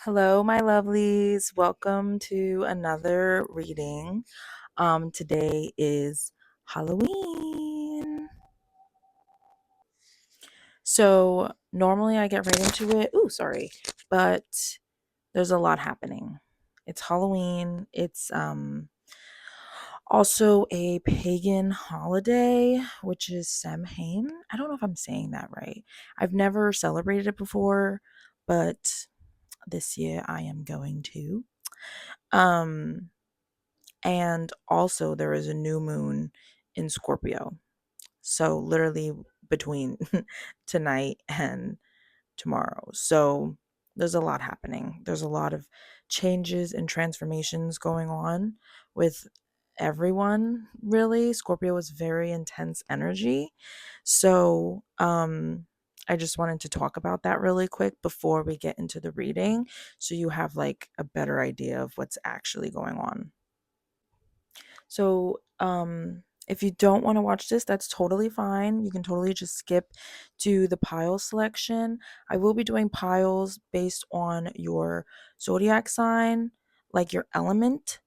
Hello, my lovelies. Welcome to another reading. Today is Halloween. So normally I get right into it. Ooh, sorry. But there's a lot happening. It's Halloween. It's also a pagan holiday, which is Samhain. I don't know if I'm saying that right. I've never celebrated it before, but this year I am going to. Um And also, there is a new moon in Scorpio. So, literally between tonight and tomorrow. So, there's a lot happening. There's a lot of changes and transformations going on with everyone, really. Scorpio is very intense energy. So, I just wanted to talk about that really quick before we get into the reading so you have like a better idea of what's actually going on. So, if you don't want to watch this, that's totally fine. You can totally just skip to the pile selection. I will be doing piles based on your zodiac sign, like your element.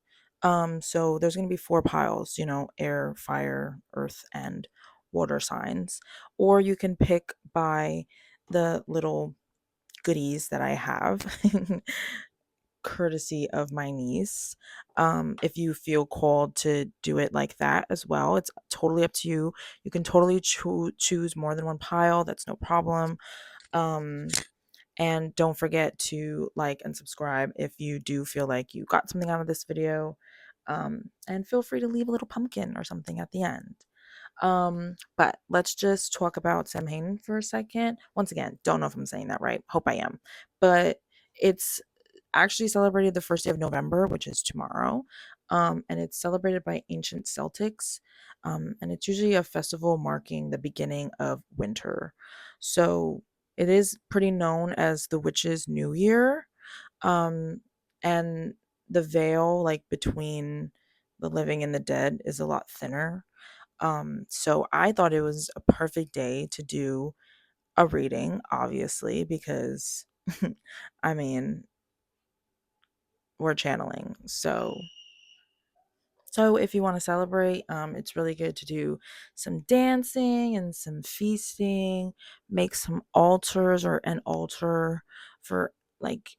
So there's going to be 4 piles, air, fire, earth, and water signs. Or you can pick by the little goodies that I have. Courtesy of my niece. If you feel called to do it like that as well, it's totally up to you. You can totally choose more than one pile. That's no problem. Um, and don't forget to like and subscribe if you do feel like you got something out of this video. And feel free to leave a little pumpkin or something at the end. But let's just talk about Samhain for a second. Once again, don't know if I'm saying that right. Hope I am. But it's actually celebrated the first day of November, which is tomorrow. And it's celebrated by ancient Celtics. And it's usually a festival marking the beginning of winter. So it is pretty known as the Witches' New Year. Um, and the veil, like between the living and the dead, is a lot thinner. So I thought it was a perfect day to do a reading, obviously, because I mean, we're channeling. So if you want to celebrate, it's really good to do some dancing and some feasting, make some altars or an altar for like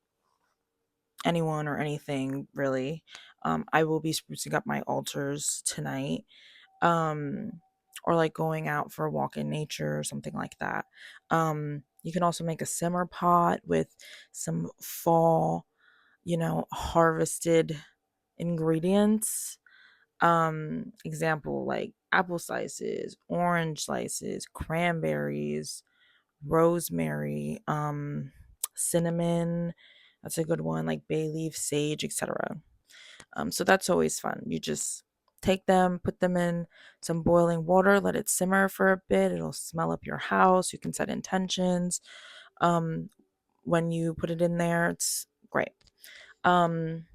anyone or anything really. I will be sprucing up my altars tonight. um or like going out for a walk in nature or something like that. You can also make a simmer pot with some fall, harvested ingredients. Example, like apple slices, orange slices, cranberries, rosemary, cinnamon, that's a good one, like bay leaf, sage, etc. So that's always fun. You just take them, put them in some boiling water, let it simmer for a bit. It'll smell up your house. You can set intentions. Um, when you put it in there, it's great. Um,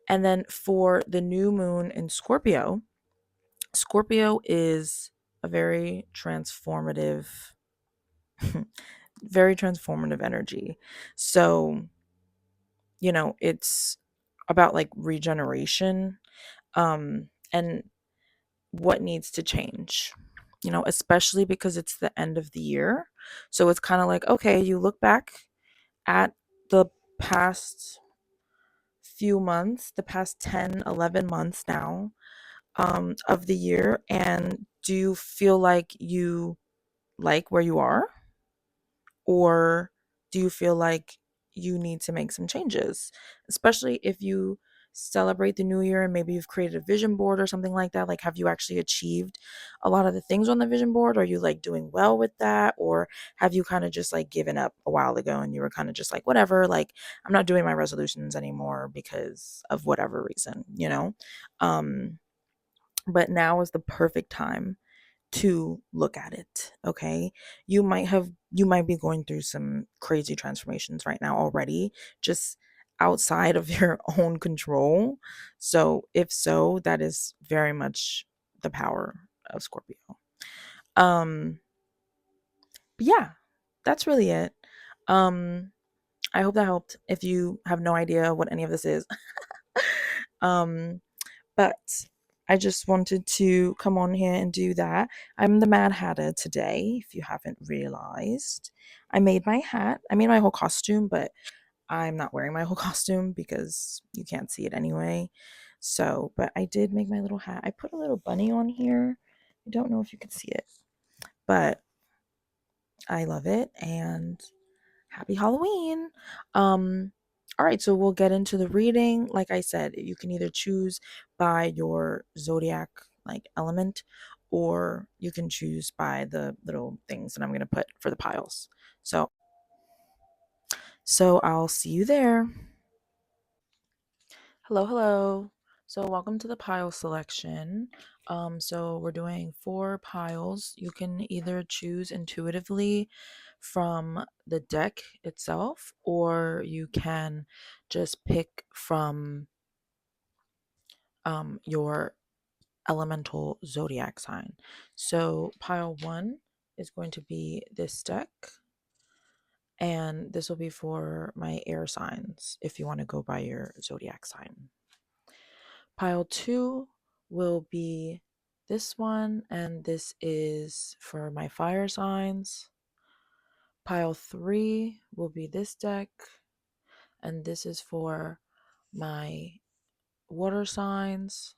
and then for the new moon in Scorpio, Scorpio is a very transformative, very transformative energy. So, it's about like regeneration, and what needs to change, especially because it's the end of the year. So it's kind of like, okay, you look back at the past few months, the past 10, 11 months now, of the year, and do you feel like you like where you are? Or do you feel like you need to make some changes? Especially if you celebrate the new year and maybe you've created a vision board or something like that. Like, have you actually achieved a lot of the things on the vision board? Are you like doing well with that? Or have you kind of just like given up a while ago and you were kind of just like, whatever, like, I'm not doing my resolutions anymore because of whatever reason? Um, but now is the perfect time to look at it. Okay, you might be going through some crazy transformations right now already, just outside of your own control. So if so, that is very much the power of Scorpio. um but yeah, that's really it. um I hope that helped if you have no idea what any of this is. um, but I just wanted to come on here and do that. I'm the Mad Hatter today, if you haven't realized. I made my hat. I made my whole costume, but I'm not wearing my whole costume because you can't see it anyway. So, but I did make my little hat. I put a little bunny on here. I don't know if you can see it, but I love it. And happy Halloween. Um, all right, so we'll get into the reading. Like I said, you can either choose by your zodiac like element, or you can choose by the little things that I'm going to put for the piles. So I'll see you there. Hello, hello. So welcome to the pile selection. So we're doing 4 piles. You can either choose intuitively from the deck itself, or you can just pick from your elemental zodiac sign. So pile 1 is going to be this deck, and this will be for my air signs if you want to go by your zodiac sign. Pile 2 will be this one, and this is for my fire signs. Pile 3 will be this deck, and this is for my water signs.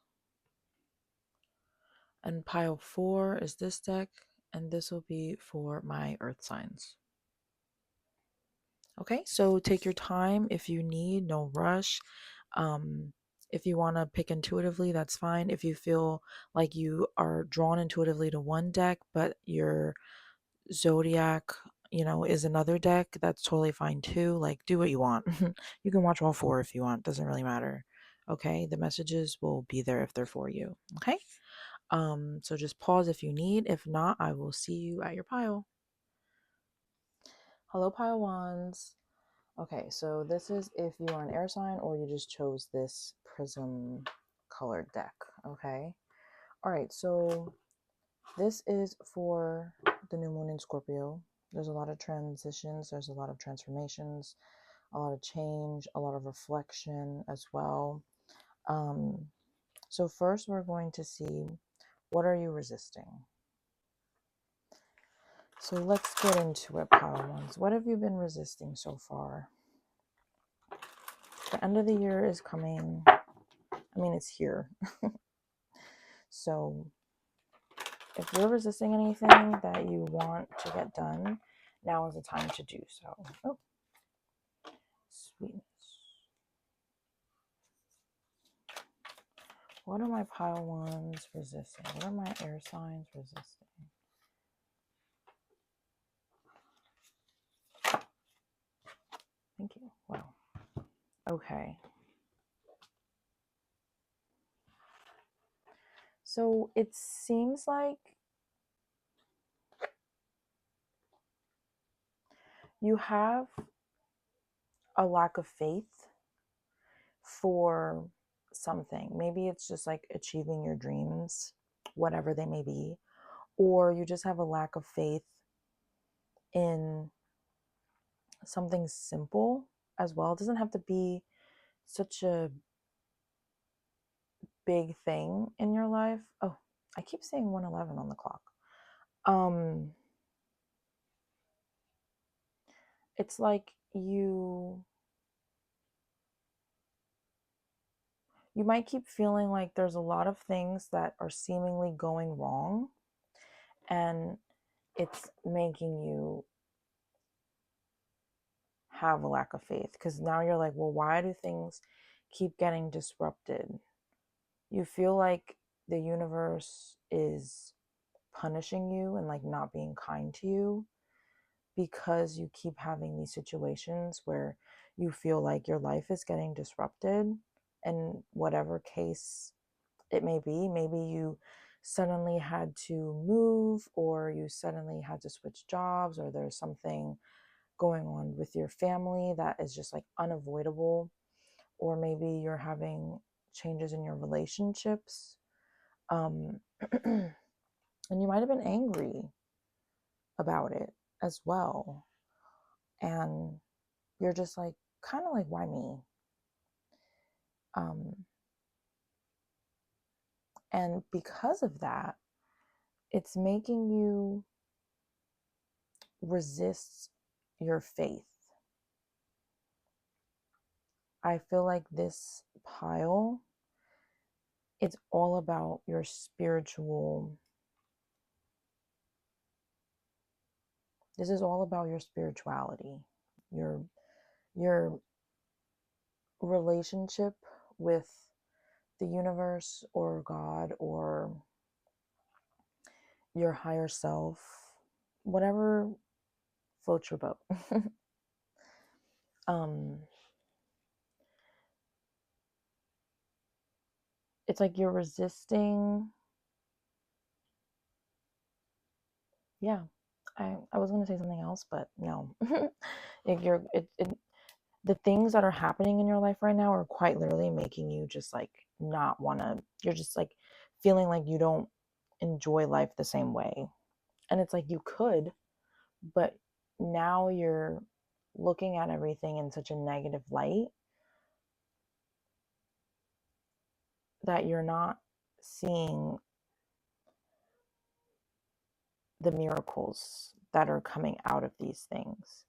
And pile 4 is this deck, and this will be for my earth signs. Okay, so take your time if you need, no rush. If you want to pick intuitively, that's fine. If you feel like you are drawn intuitively to one deck, but your zodiac, is another deck, that's totally fine too. Like, do what you want. You can watch all 4 if you want, doesn't really matter. Okay, the messages will be there if they're for you. Okay, so just pause if you need. If not, I will see you at your pile. Hello, pile ones. Okay, so this is if you are an air sign or you just chose this prism colored deck. Okay, all right, so this is for the new moon in Scorpio. There's a lot of transitions, there's a lot of transformations, a lot of change, a lot of reflection as well. So first we're going to see, what are you resisting? So let's get into it, pile ones. What have you been resisting so far? The end of the year is coming. I mean, it's here. So if you're resisting anything that you want to get done, now is the time to do so. Oh, sweetness. What are my pile ones resisting? What are my air signs resisting? Thank you. Wow. Okay. So it seems like you have a lack of faith for something. Maybe it's just like achieving your dreams, whatever they may be, or you just have a lack of faith in something simple as well. It doesn't have to be such a big thing in your life. Oh, I keep saying 111 on the clock. It's like you might keep feeling like there's a lot of things that are seemingly going wrong, and it's making you have a lack of faith, because now you're like, well, why do things keep getting disrupted? You feel like the universe is punishing you and like not being kind to you, because you keep having these situations where you feel like your life is getting disrupted, and whatever case it may be. Maybe you suddenly had to move, or you suddenly had to switch jobs, or there's something going on with your family that is just like unavoidable, or maybe you're having changes in your relationships, um, and you might have been angry about it as well. And you're just like, kind of like, why me? And because of that, it's making you resist your faith. I feel like this pile, it's all about your spiritual. This is all about your spirituality, your relationship with the universe or God or your higher self, whatever floats your boat. um it's like you're resisting. Yeah, I was going to say something else, but no. Like the things that are happening in your life right now are quite literally making you just like not want to. You're just like feeling like you don't enjoy life the same way. And it's like you could, but now you're looking at everything in such a negative light that you're not seeing the miracles that are coming out of these things.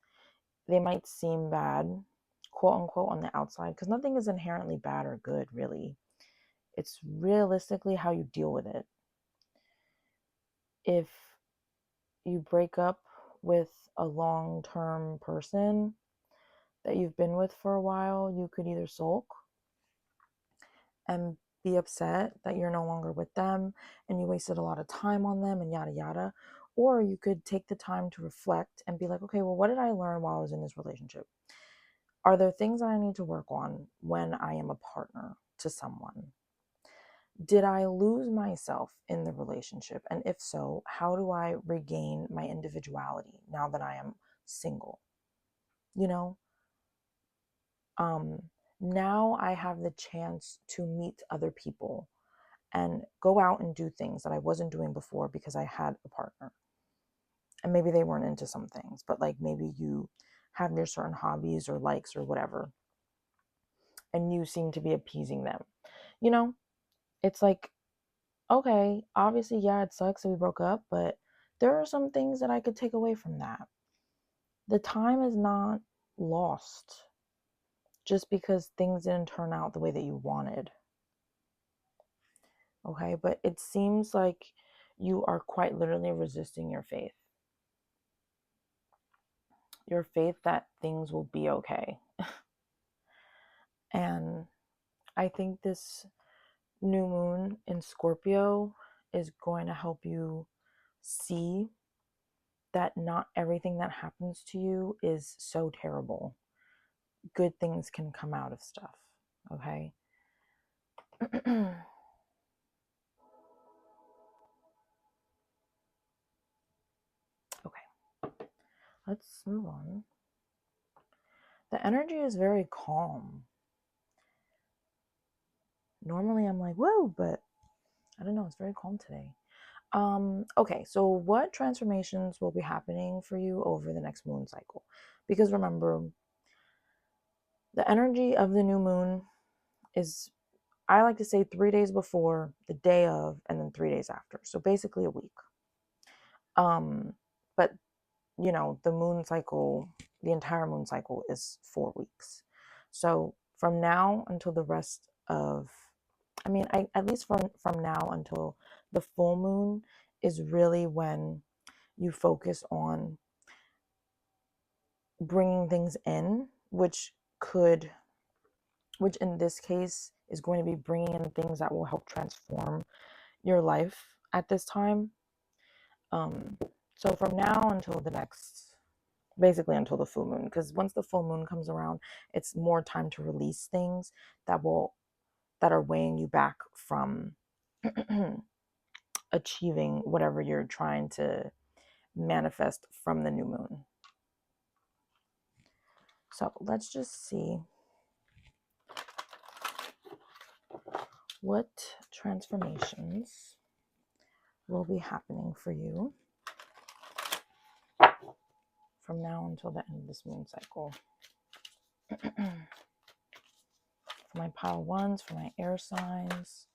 They might seem bad, quote unquote, on the outside, because nothing is inherently bad or good, really. It's realistically how you deal with it. If you break up with a long-term person that you've been with for a while, you could either sulk and be upset that you're no longer with them and you wasted a lot of time on them and yada yada, or you could take the time to reflect and be like, okay, well, what did I learn while I was in this relationship? Are there things that I need to work on when I am a partner to someone? Did I lose myself in the relationship? And if so, how do I regain my individuality now that I am single? You know, now I have the chance to meet other people and go out and do things that I wasn't doing before because I had a partner. And maybe they weren't into some things, but like maybe you have your certain hobbies or likes or whatever, and you seem to be appeasing them. You know, it's like, okay, obviously, yeah, it sucks that we broke up, but there are some things that I could take away from that. The time is not lost just because things didn't turn out the way that you wanted. Okay, but it seems like you are quite literally resisting your faith. Your faith that things will be okay. And I think this new moon in Scorpio is going to help you see that not everything that happens to you is so terrible. Good things can come out of stuff, okay? Okay, let's move on. The energy is very calm. Normally I'm like, whoa, but I don't know, it's very calm today. Okay, so what transformations will be happening for you over the next moon cycle? Because remember, the energy of the new moon is, I like to say, 3 days before, the day of, and then 3 days after. So basically a week. But you know, the moon cycle, the entire moon cycle is 4 weeks. So from now until the rest of, I mean, at least from now until the full moon is really when you focus on bringing things in, which in this case is going to be bringing in things that will help transform your life at this time. So from now until the next, basically until the full moon, because once the full moon comes around, it's more time to release things that are weighing you back from achieving whatever you're trying to manifest from the new moon. So let's just see what transformations will be happening for you from now until the end of this moon cycle. For my pile ones, for my air signs.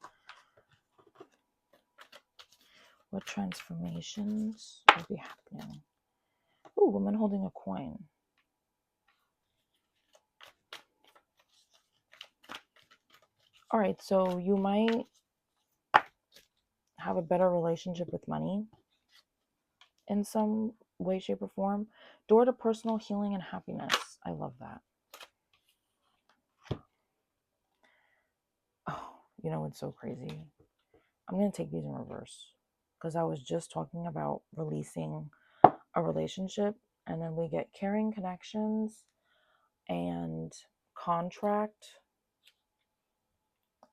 What transformations will be happening? Ooh, woman holding a coin. All right, so you might have a better relationship with money in some way, shape, or form. Door to personal healing and happiness. I love that. Oh, you know what's so crazy? I'm going to take these in reverse because I was just talking about releasing a relationship, and then we get caring connections and contract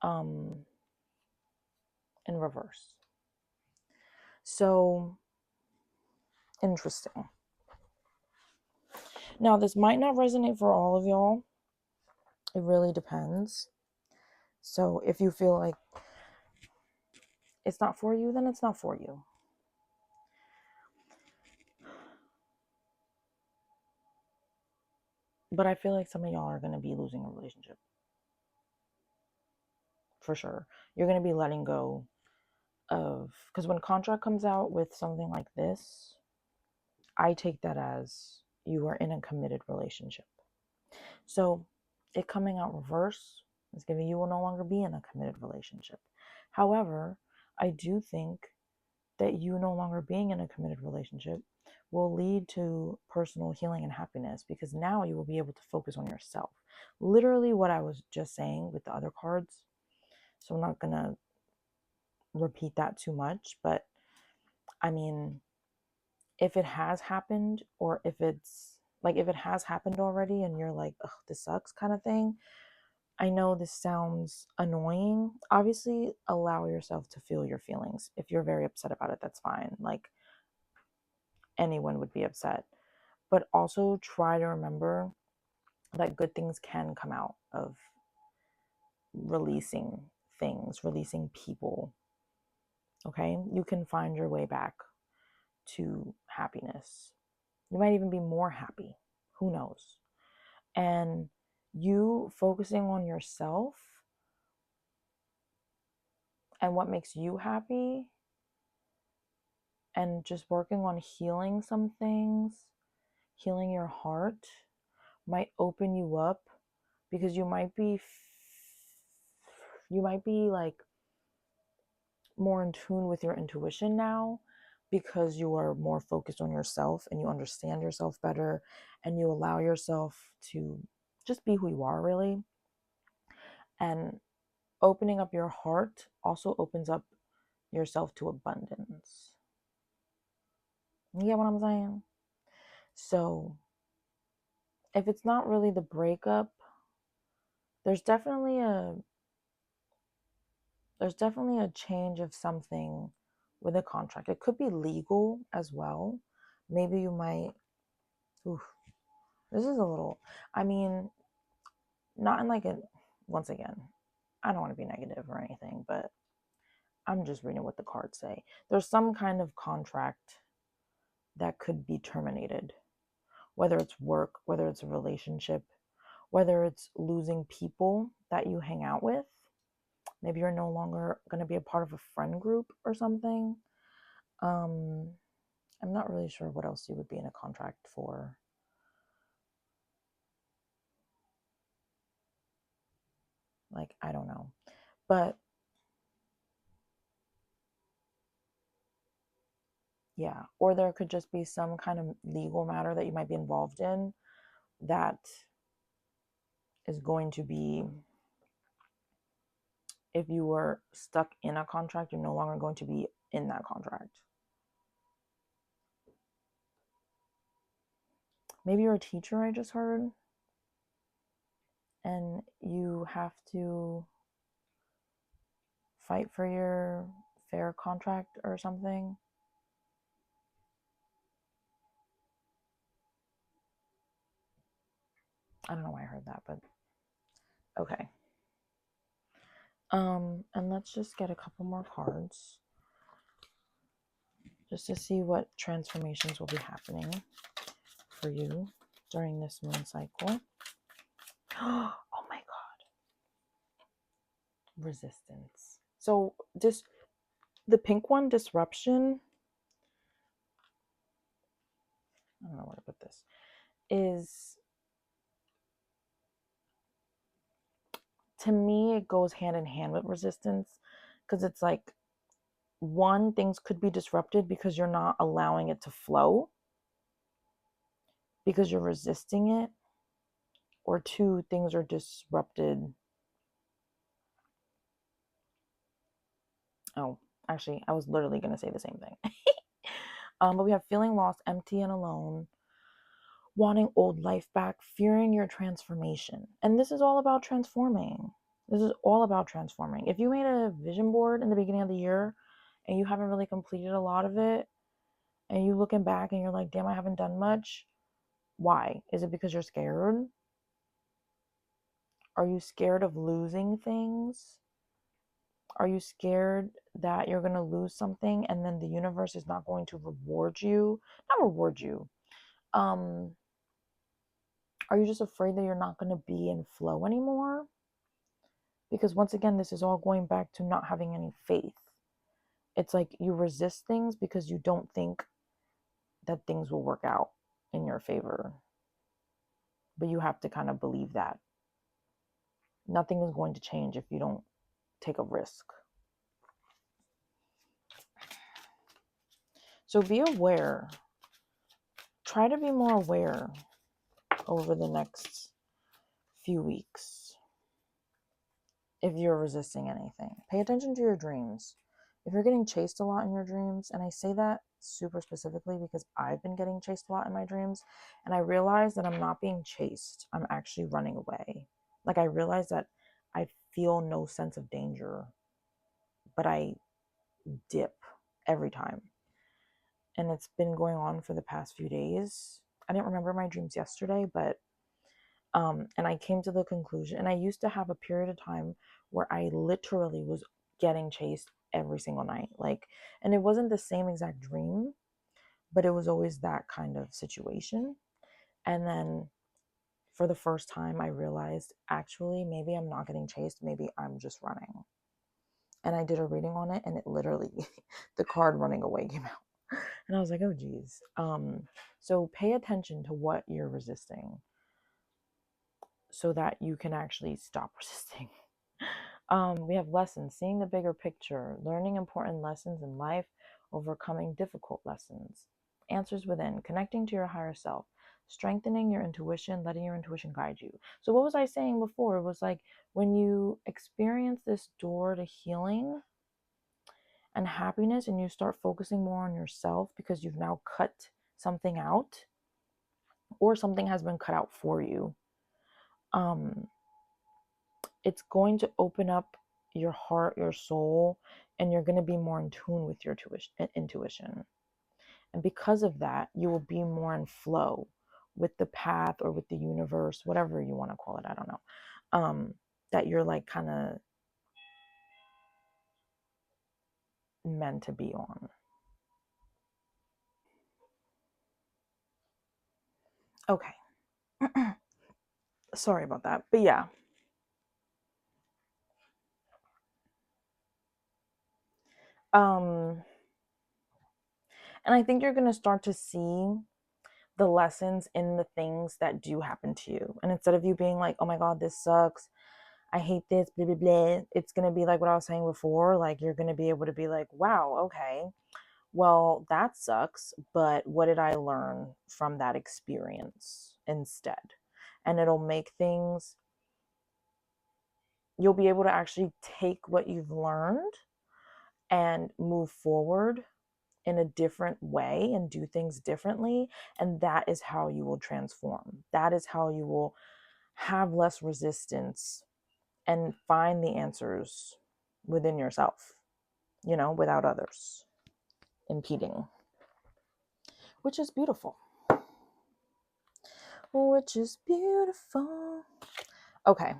in reverse. So interesting. Now, this might not resonate for all of y'all. It really depends. So if you feel like it's not for you, then it's not for you. But I feel like some of y'all are going to be losing a relationship. For sure. You're going to be letting go of, because when contract comes out with something like this, I take that as you are in a committed relationship. So it coming out reverse is giving you will no longer be in a committed relationship. However, I do think that you no longer being in a committed relationship will lead to personal healing and happiness, because now you will be able to focus on yourself. Literally what I was just saying with the other cards. So I'm not going to repeat that too much, but I mean, if it has happened, or if it's like, if it has happened already and you're like, ugh, this sucks kind of thing. I know this sounds annoying. Obviously, allow yourself to feel your feelings. If you're very upset about it, that's fine. Like, anyone would be upset. But also try to remember that good things can come out of releasing things, releasing people. Okay? You can find your way back to happiness. You might even be more happy. Who knows? And you focusing on yourself and what makes you happy, and just working on healing some things, healing your heart, might open you up, because you might be like more in tune with your intuition now, because you are more focused on yourself and you understand yourself better, and you allow yourself to just be who you are, really. And opening up your heart also opens up yourself to abundance. You get what I'm saying? So if it's not really the breakup, there's definitely a change of something with a contract. It could be legal as well. Maybe you might, oof, this is a little, I mean, not in like a, once again, I don't want to be negative or anything, but I'm just reading what the cards say. There's some kind of contract that could be terminated, whether it's work, whether it's a relationship, whether it's losing people that you hang out with. Maybe you're no longer going to be a part of a friend group or something. I'm not really sure what else you would be in a contract for. Like, I don't know. But yeah, or there could just be some kind of legal matter that you might be involved in that is going to be, if you were stuck in a contract, you're no longer going to be in that contract. Maybe you're a teacher, I just heard, and you have to fight for your fair contract or something. I don't know why I heard that, but okay. And let's just get a couple more cards just to see what transformations will be happening for you during this moon cycle. Oh my God. Resistance. So this, the pink one, disruption, I don't know where to put this, is, to me, it goes hand in hand with resistance, because it's like, one, things could be disrupted because you're not allowing it to flow, because you're resisting it, or two, things are disrupted. Oh, actually, I was literally going to say the same thing. But we have feeling lost, empty, and alone, wanting old life back, fearing your transformation. And this is all about transforming. This is all about transforming. If you made a vision board in the beginning of the year and you haven't really completed a lot of it, and you looking back and you're like, damn, I haven't done much. Why? Is it because you're scared? Are you scared of losing things? Are you scared that you're going to lose something and then the universe is not going to reward you? Not reward you. Are you just afraid that you're not going to be in flow anymore? Because once again, this is all going back to not having any faith. It's like you resist things because you don't think that things will work out in your favor. But you have to kind of believe that. Nothing is going to change if you don't take a risk. So be aware. Try to be more aware over the next few weeks. If you're resisting anything, pay attention to your dreams. If you're getting chased a lot in your dreams, and I say that super specifically because I've been getting chased a lot in my dreams, and I realize that I'm not being chased, I'm actually running away. Like, I realize that I feel no sense of danger, but I dip every time. And it's been going on for the past few days. I didn't remember my dreams yesterday, but and I came to the conclusion, and I used to have a period of time where I literally was getting chased every single night. Like, and it wasn't the same exact dream, but it was always that kind of situation. And then for the first time, I realized, actually, maybe I'm not getting chased. Maybe I'm just running. And I did a reading on it, and it literally, the card running away came out. And I was like, oh, geez. So pay attention to what you're resisting, so that you can actually stop resisting. We have lessons, seeing the bigger picture, learning important lessons in life, overcoming difficult lessons, answers within, connecting to your higher self, strengthening your intuition, letting your intuition guide you. So what was I saying before? It was like, when you experience this door to healing and happiness, and you start focusing more on yourself because you've now cut something out, or something has been cut out for you, it's going to open up your heart, your soul, and you're going to be more in tune with your intuition. And because of that, you will be more in flow with the path, or with the universe, whatever you want to call it. I don't know. That you're like kind of meant to be on. Okay. Sorry about that. But yeah. And I think you're going to start to see the lessons in the things that do happen to you. And instead of you being like, oh my God, this sucks, I hate this, blah, blah, blah, it's going to be like what I was saying before. Like, you're going to be able to be like, wow, okay, well, that sucks, but what did I learn from that experience instead? And it'll make things, you'll be able to actually take what you've learned and move forward in a different way and do things differently. And that is how you will transform. That is how you will have less resistance and find the answers within yourself, without others impeding, which is beautiful. Which is beautiful. Okay.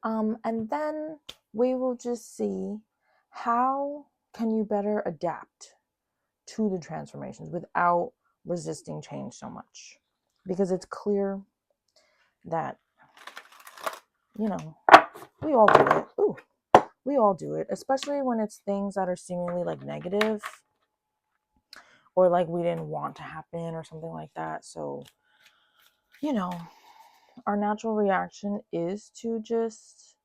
And then we will just see, how can you better adapt to the transformations without resisting change so much? Because it's clear that, you know, we all do it. Ooh, we all do it, especially when it's things that are seemingly like negative or like we didn't want to happen or something like that. So, you know, our natural reaction is to just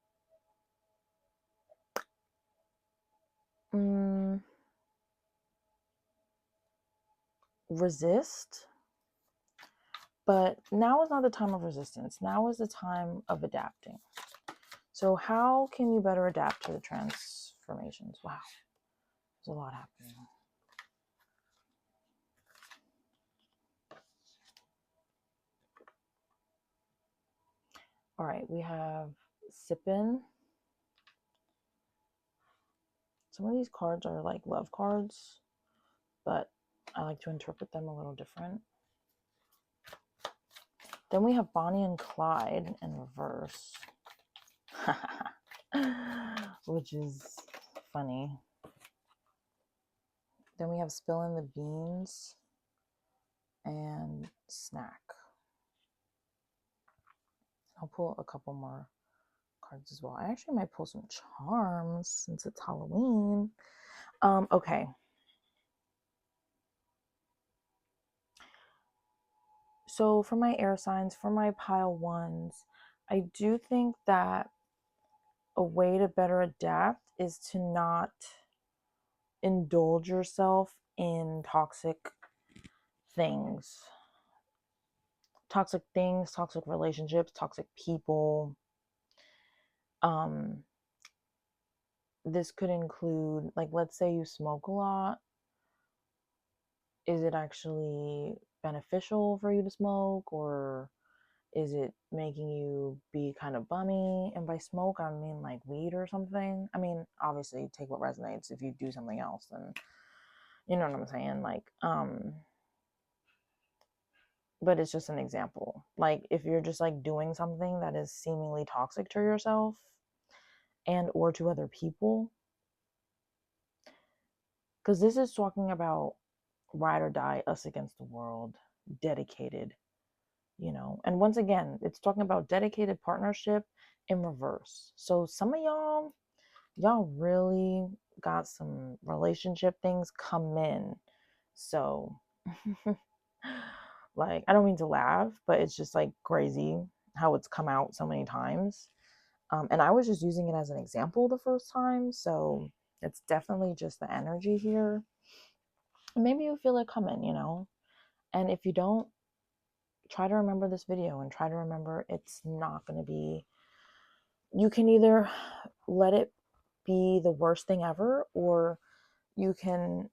resist. But now is not the time of resistance. Now is the time of adapting. So how can you better adapt to the transformations? Wow, there's a lot happening. All right, we have Sippin. Some of these cards are like love cards, but I like to interpret them a little different. Then we have Bonnie and Clyde in reverse, which is funny. Then we have Spilling the Beans and Snack. I'll pull a couple more cards as well. I actually might pull some charms since it's Halloween. Okay. So for my air signs, for my pile ones, I do think that a way to better adapt is to not indulge yourself in toxic things. Toxic things, toxic relationships, toxic people. This could include, like, let's say you smoke a lot. Is it actually beneficial for you to smoke, or is it making you be kind of bummy? And by smoke, I mean like weed or something. I mean, obviously, take what resonates. If you do something else, then you know what I'm saying. Like, but it's just an example. Like, if you're just like doing something that is seemingly toxic to yourself and or to other people, because this is talking about ride or die, us against the world, dedicated, you know. And once again, it's talking about dedicated partnership in reverse. So some of y'all really got some relationship things come in. So like, I don't mean to laugh, but it's just like crazy how it's come out so many times. And I was just using it as an example the first time, so it's definitely just the energy here. Maybe you feel it coming, you know. And if you don't, try to remember this video and try to remember it's not going to be, you can either let it be the worst thing ever, or you can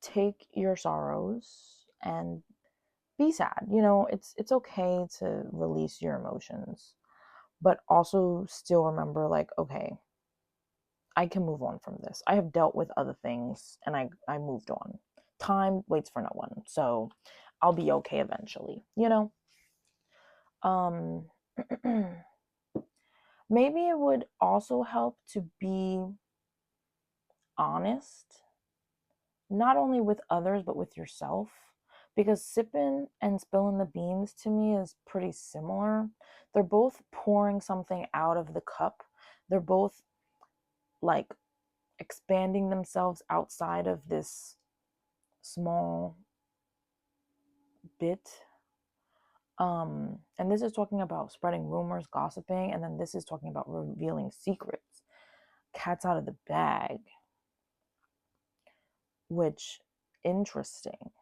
take your sorrows and be sad. You know, it's okay to release your emotions, but also still remember, like, okay, I can move on from this. I have dealt with other things and I moved on. Time waits for no one. So I'll be okay eventually, you know? Maybe it would also help to be honest, not only with others, but with yourself. Because sipping and spilling the beans to me is pretty similar. They're both pouring something out of the cup. They're both like expanding themselves outside of this small bit. And this is talking about spreading rumors, gossiping, and then this is talking about revealing secrets. Cat's out of the bag, which interesting.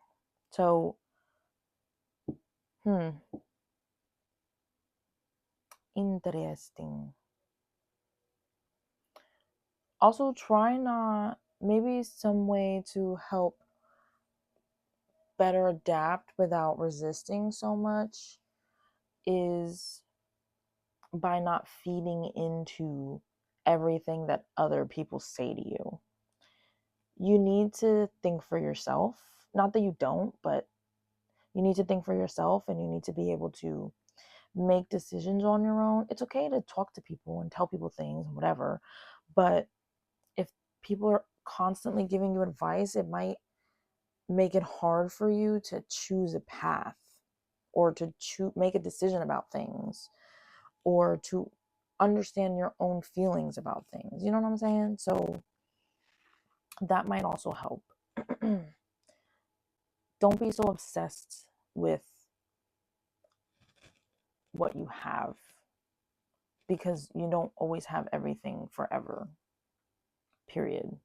So, interesting. Also, try not, maybe some way to help better adapt without resisting so much is by not feeding into everything that other people say to you. You need to think for yourself. Not that you don't, but you need to think for yourself, and you need to be able to make decisions on your own. It's okay to talk to people and tell people things and whatever, but if people are constantly giving you advice, it might make it hard for you to choose a path. or to make a decision about things, or to understand your own feelings about things. You know what I'm saying? So that might also help. Don't be so obsessed with what you have, because you don't always have everything forever, period.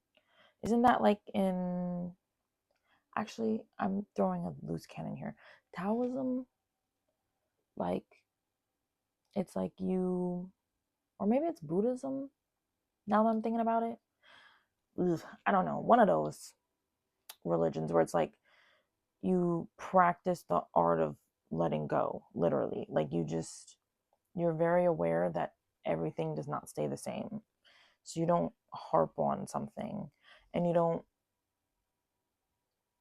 Isn't that like in, actually, I'm throwing a loose cannon here, Taoism? Like, it's like you, or maybe it's Buddhism, now that I'm thinking about it. I don't know, one of those religions where it's like you practice the art of letting go, literally. Like you're very aware that everything does not stay the same. So you don't harp on something, and you don't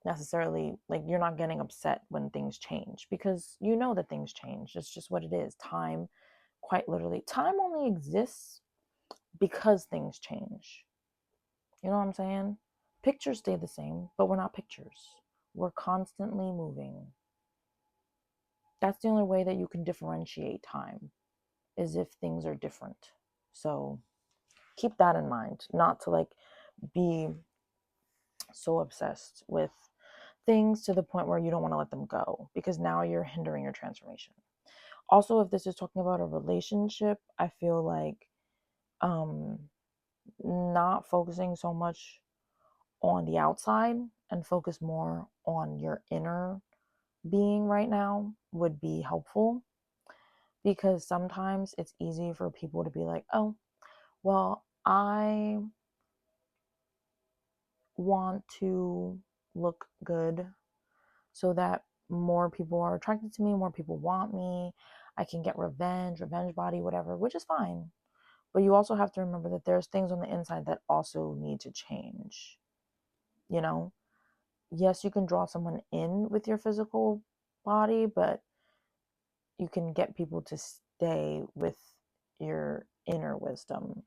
necessarily, like, you're not getting upset when things change, because you know that things change. It's just what it is. Time, quite literally, time only exists because things change. You know what I'm saying? Pictures stay the same, but we're not pictures. We're constantly moving. That's the only way that you can differentiate time, is if things are different. So keep that in mind, not to like be so obsessed with things to the point where you don't want to let them go, because now you're hindering your transformation. Also, if this is talking about a relationship, I feel like not focusing so much on the outside and focus more on your inner being right now would be helpful, because sometimes it's easy for people to be like, oh, well, I want to look good so that more people are attracted to me, more people want me, I can get revenge body, whatever, which is fine. But you also have to remember that there's things on the inside that also need to change. You know, yes, you can draw someone in with your physical body, but you can get people to stay with your inner wisdom,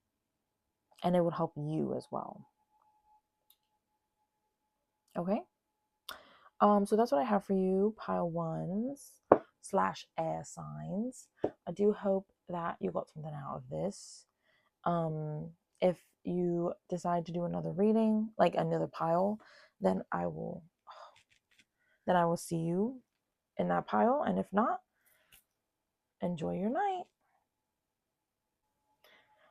and it would help you as well. Okay. So that's what I have for you, pile ones / air signs. I do hope that you got something out of this. If you decide to do another reading, like another pile, then I will see you in that pile. And if not, enjoy your night.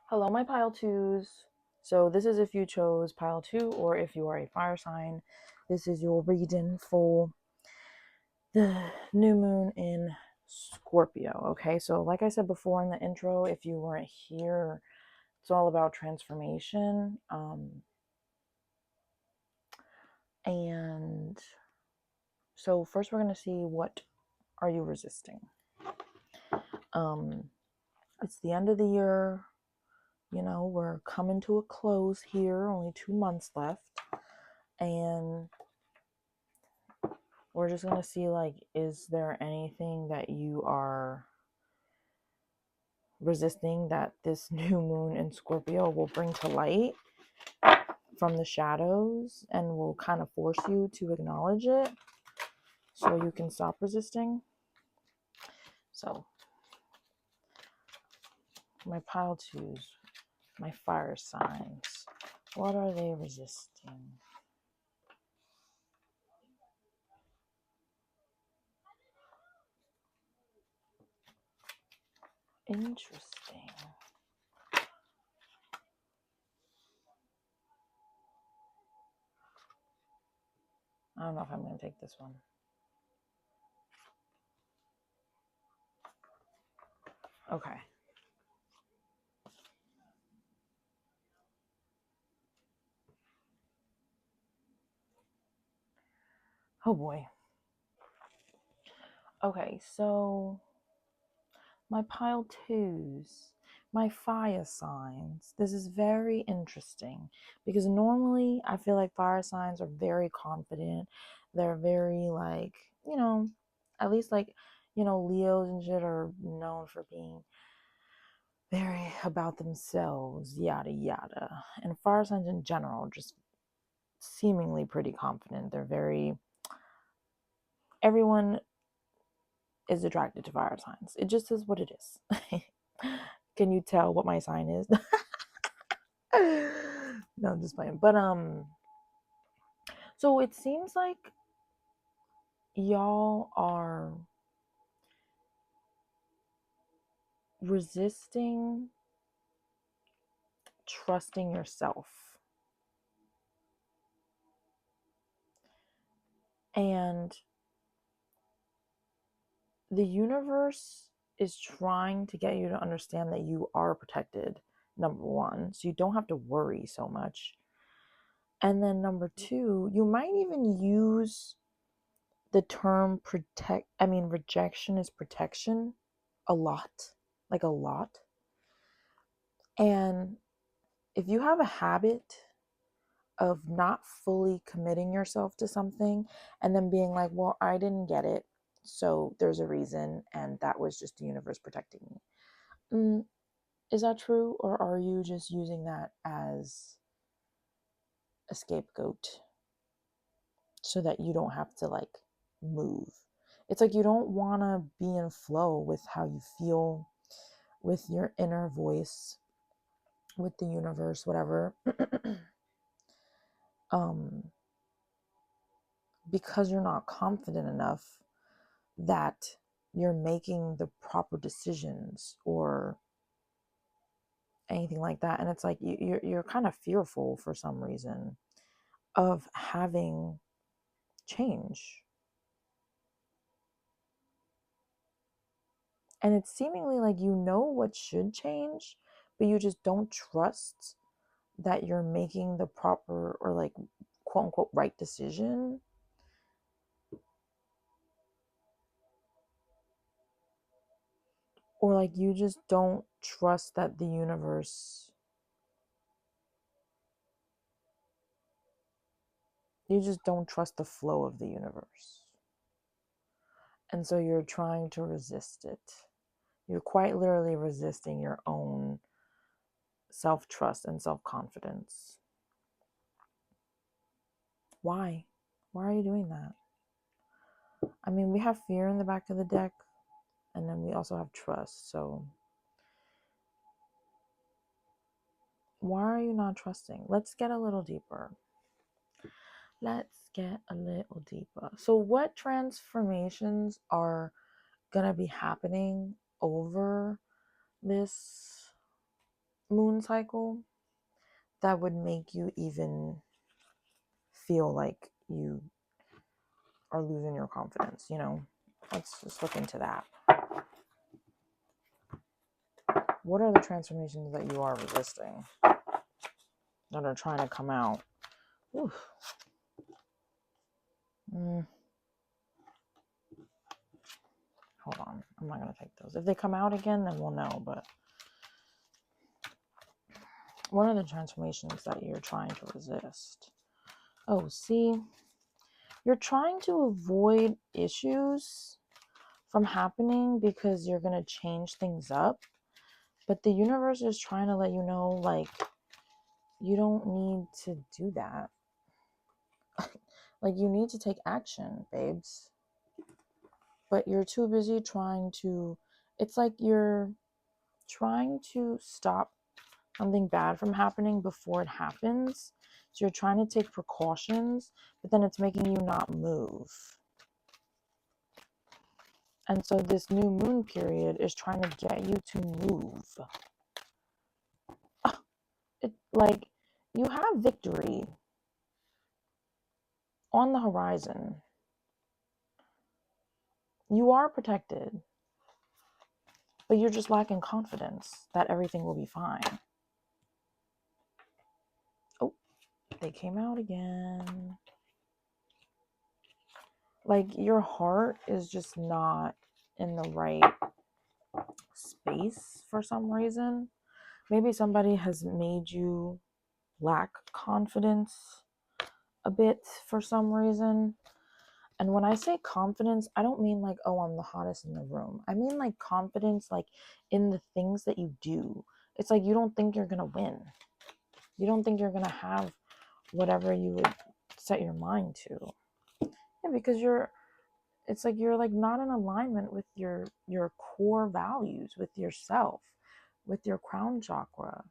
Hello, my pile twos. So this is if you chose pile 2, or if you are a fire sign, this is your reading for the new moon in Scorpio. Okay, so like I said before in the intro, if you weren't here, it's all about transformation. And so first we're going to see, what are you resisting? It's the end of the year. You know, we're coming to a close here, only 2 months left. And we're just going to see, like, is there anything that you are resisting that this new moon in Scorpio will bring to light from the shadows, and will kind of force you to acknowledge it so you can stop resisting. So my pile twos, my fire signs, what are they resisting? Interesting. I don't know if I'm going to take this one. Okay. Oh boy. Okay, so my pile twos, my fire signs. This is very interesting, because normally I feel like fire signs are very confident. They're very, like, you know, at least, like, you know, Leos and shit are known for being very about themselves, yada yada. And fire signs in general, just seemingly pretty confident. They're very, everyone is attracted to fire signs. It just is what it is. Can you tell what my sign is? No, I'm just playing. But so it seems like y'all are resisting trusting yourself. And the universe is trying to get you to understand that you are protected, number one, so you don't have to worry so much. And then number two, you might even use the term rejection is protection a lot, like a lot. And if you have a habit of not fully committing yourself to something and then being like, well, I didn't get it, so there's a reason, and that was just the universe protecting me. Is that true, or are you just using that as a scapegoat so that you don't have to like move? It's like you don't want to be in flow with how you feel, with your inner voice, with the universe, whatever. Because you're not confident enough that you're making the proper decisions or anything like that. And it's like you're kind of fearful for some reason of having change. And it's seemingly like you know what should change, but you just don't trust that you're making the proper or like quote unquote right decision. Or like you just don't trust that the universe, you just don't trust the flow of the universe. And so you're trying to resist it. You're quite literally resisting your own self-trust and self-confidence. Why? Why are you doing that? I mean, we have fear in the back of the deck, and then we also have trust. So why are you not trusting? Let's get a little deeper. So what transformations are going to be happening over this moon cycle that would make you even feel like you are losing your confidence? Let's just look into that. What are the transformations that you are resisting that are trying to come out? Oof. Hold on. I'm not going to take those. If they come out again, then we'll know. But what are the transformations that you're trying to resist? Oh, see, you're trying to avoid issues from happening because you're going to change things up. But the universe is trying to let you know, like, you don't need to do that. Like, you need to take action, babes. But you're too busy trying to, it's like you're trying to stop something bad from happening before it happens. So you're trying to take precautions, but then it's making you not move. And so this new moon period is trying to get you to move. Like, you have victory on the horizon. You are protected, but you're just lacking confidence that everything will be fine. Oh, they came out again. Like, your heart is just not in the right space for some reason. Maybe somebody has made you lack confidence a bit for some reason. And when I say confidence, I don't mean like, oh, I'm the hottest in the room. I mean like confidence, like in the things that you do. It's like you don't think you're going to win. You don't think you're going to have whatever you would set your mind to. Yeah, because you're it's like you're like not in alignment with your core values, with yourself, with your crown chakra.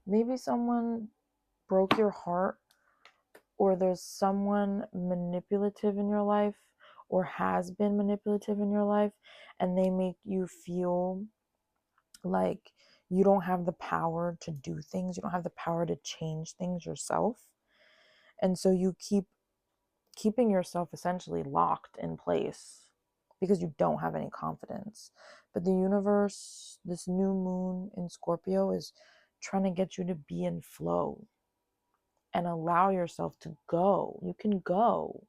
Maybe someone broke your heart, or there's someone manipulative in your life, or has been manipulative in your life, and they make you feel like you don't have the power to do things, you don't have the power to change things yourself. And so you keeping yourself essentially locked in place because you don't have any confidence. But the universe, this new moon in Scorpio, is trying to get you to be in flow and allow yourself to go. You can go.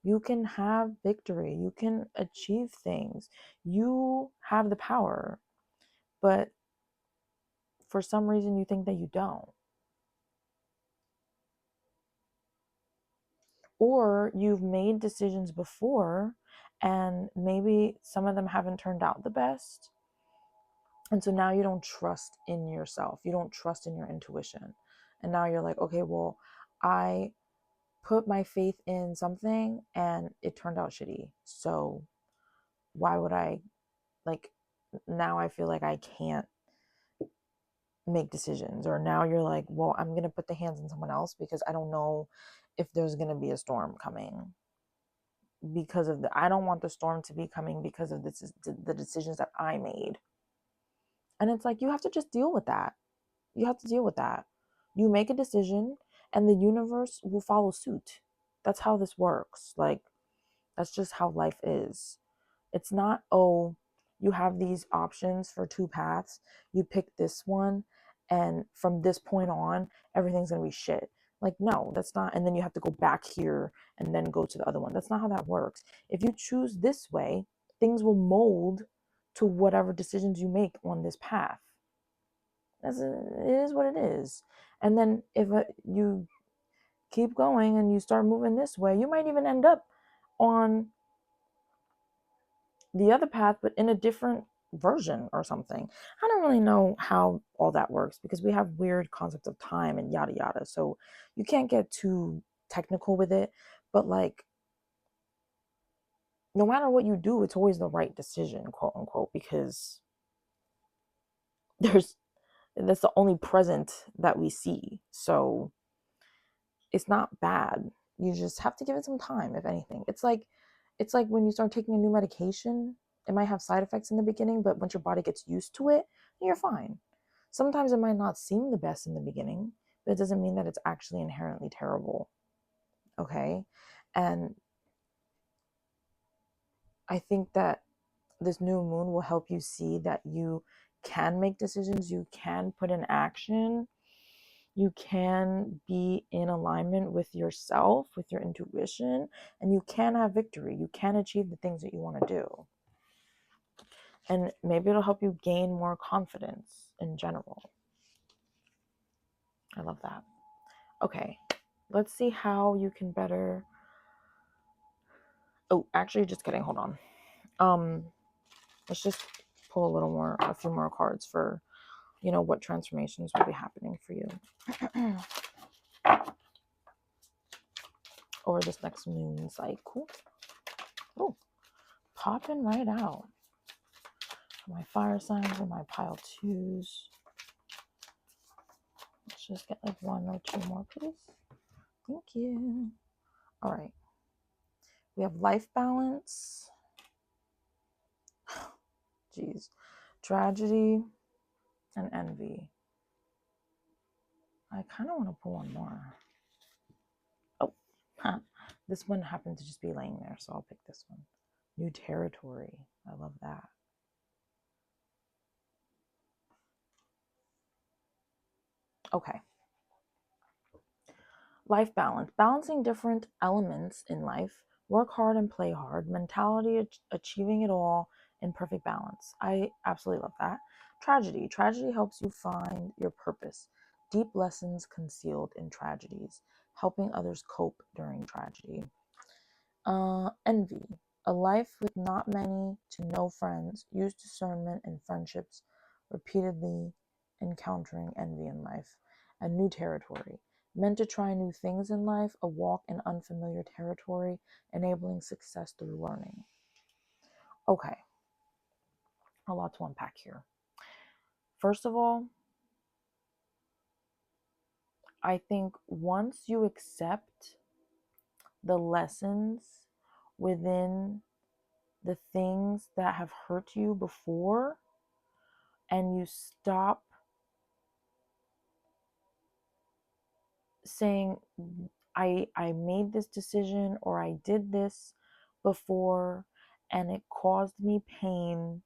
You can have victory. You can achieve things. You have the power. But for some reason, you think that you don't. Or you've made decisions before and maybe some of them haven't turned out the best. And so now you don't trust in yourself. You don't trust in your intuition. And now you're like, okay, well, I put my faith in something and it turned out shitty. So why would I, like, now I feel like I can't make decisions. Or now you're like, well, I'm going to put the hands in someone else because I don't know if there's going to be a storm coming. Because of I don't want the storm to be coming because of the decisions that I made. And it's like, you have to just deal with that. You have to deal with that. You make a decision and the universe will follow suit. That's how this works. Like, that's just how life is. It's not, oh, you have these options for two paths. You pick this one, and from this point on, everything's going to be shit. Like, no, that's not. And then you have to go back here and then go to the other one. That's not how that works. If you choose this way, things will mold to whatever decisions you make on this path. It is what it is. And then if you keep going and you start moving this way, you might even end up on the other path, but in a different version or something. I don't really know how all that works because we have weird concepts of time and yada yada. So you can't get too technical with it. But like, no matter what you do, it's always the right decision, quote unquote, because that's the only present that we see. So it's not bad. You just have to give it some time, if anything. It's like when you start taking a new medication, it might have side effects in the beginning, but once your body gets used to it, you're fine. Sometimes it might not seem the best in the beginning, but it doesn't mean that it's actually inherently terrible. Okay? And I think that this new moon will help you see that you can make decisions, you can put in action, you can be in alignment with yourself, with your intuition, and you can have victory. You can achieve the things that you want to do. And maybe it'll help you gain more confidence in general. I love that. Okay, let's see how you can better. Oh, actually, just kidding. Hold on. Let's just pull a few more cards for, what transformations will be happening for you over this next moon cycle. Oh, popping right out. My fire signs and my pile twos. Let's just get like one or two more, please. Thank you. All right. We have life balance. Jeez. Tragedy and envy. I kind of want to pull one more. Oh, this one happened to just be laying there, so I'll pick this one. New territory. I love that. Okay. Life balance. Balancing different elements in life. Work hard and play hard. Mentality, achieving it all in perfect balance. I absolutely love that. Tragedy. Tragedy helps you find your purpose. Deep lessons concealed in tragedies. Helping others cope during tragedy. Envy. A life with not many to no friends. Use discernment in friendships. Repeatedly encountering envy in life. and new territory. Meant to try new things in life, a walk in unfamiliar territory, enabling success through learning. Okay, a lot to unpack here. First of all, I think once you accept the lessons within the things that have hurt you before, and you stop saying, I made this decision or I did this before and it caused me pain,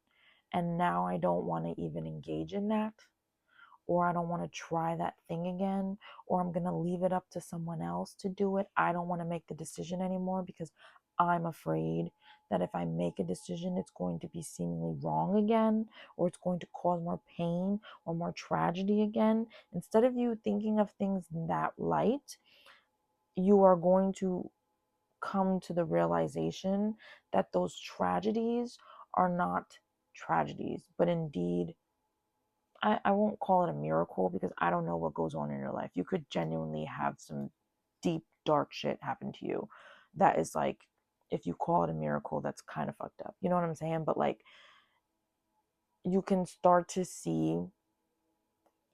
and now I don't want to even engage in that, or I don't want to try that thing again, or I'm going to leave it up to someone else to do it. I don't want to make the decision anymore because I'm afraid that if I make a decision, it's going to be seemingly wrong again, or it's going to cause more pain or more tragedy again. Instead of you thinking of things in that light, you are going to come to the realization that those tragedies are not tragedies, but indeed, I won't call it a miracle because I don't know what goes on in your life. You could genuinely have some deep, dark shit happen to you that is like, if you call it a miracle, that's kind of fucked up. You know what I'm saying? But like, you can start to see,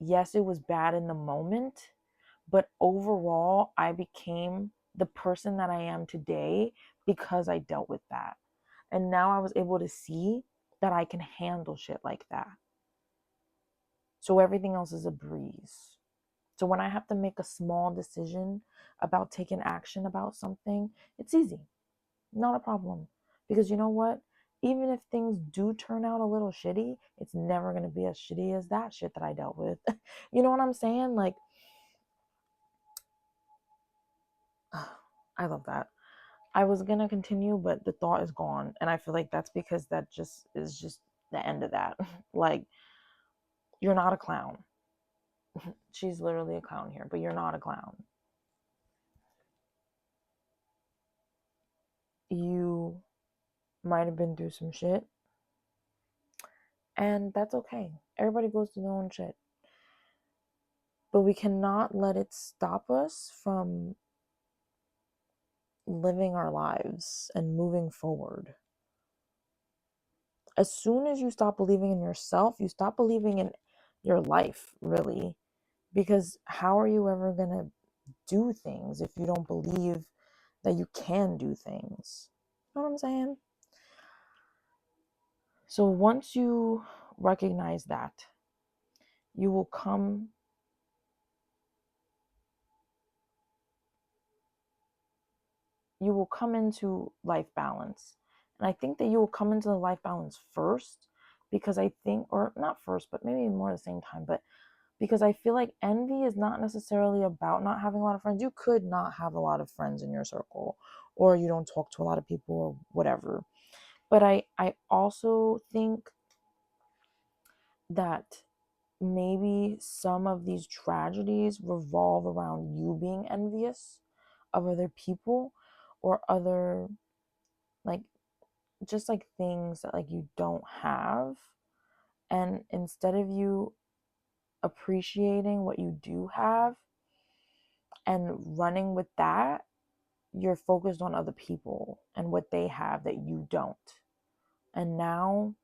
yes, it was bad in the moment, but overall, I became the person that I am today because I dealt with that. And now I was able to see that I can handle shit like that. So everything else is a breeze. So when I have to make a small decision about taking action about something, it's easy. Not a problem. Because you know what? Even if things do turn out a little shitty, it's never going to be as shitty as that shit that I dealt with. You know what I'm saying? Like, I love that. I was going to continue, but the thought is gone. And I feel like that's because that just is just the end of that. Like, you're not a clown. She's literally a clown here, but you're not a clown. You might have been through some shit, and that's okay. Everybody goes through their own shit. But we cannot let it stop us from living our lives and moving forward. As soon as you stop believing in yourself, you stop believing in your life, really. Because how are you ever going to do things if you don't believe that you can do things? You know what I'm saying? So once you recognize that, you will come into life balance. And I think that you will come into the life balance first, because I think, or not first, but maybe more at the same time, but because I feel like envy is not necessarily about not having a lot of friends. You could not have a lot of friends in your circle, or you don't talk to a lot of people, or whatever. But I also think that maybe some of these tragedies revolve around you being envious of other people, or other, like, just like things that like you don't have. And instead of you appreciating what you do have and running with that, you're focused on other people and what they have that you don't. And now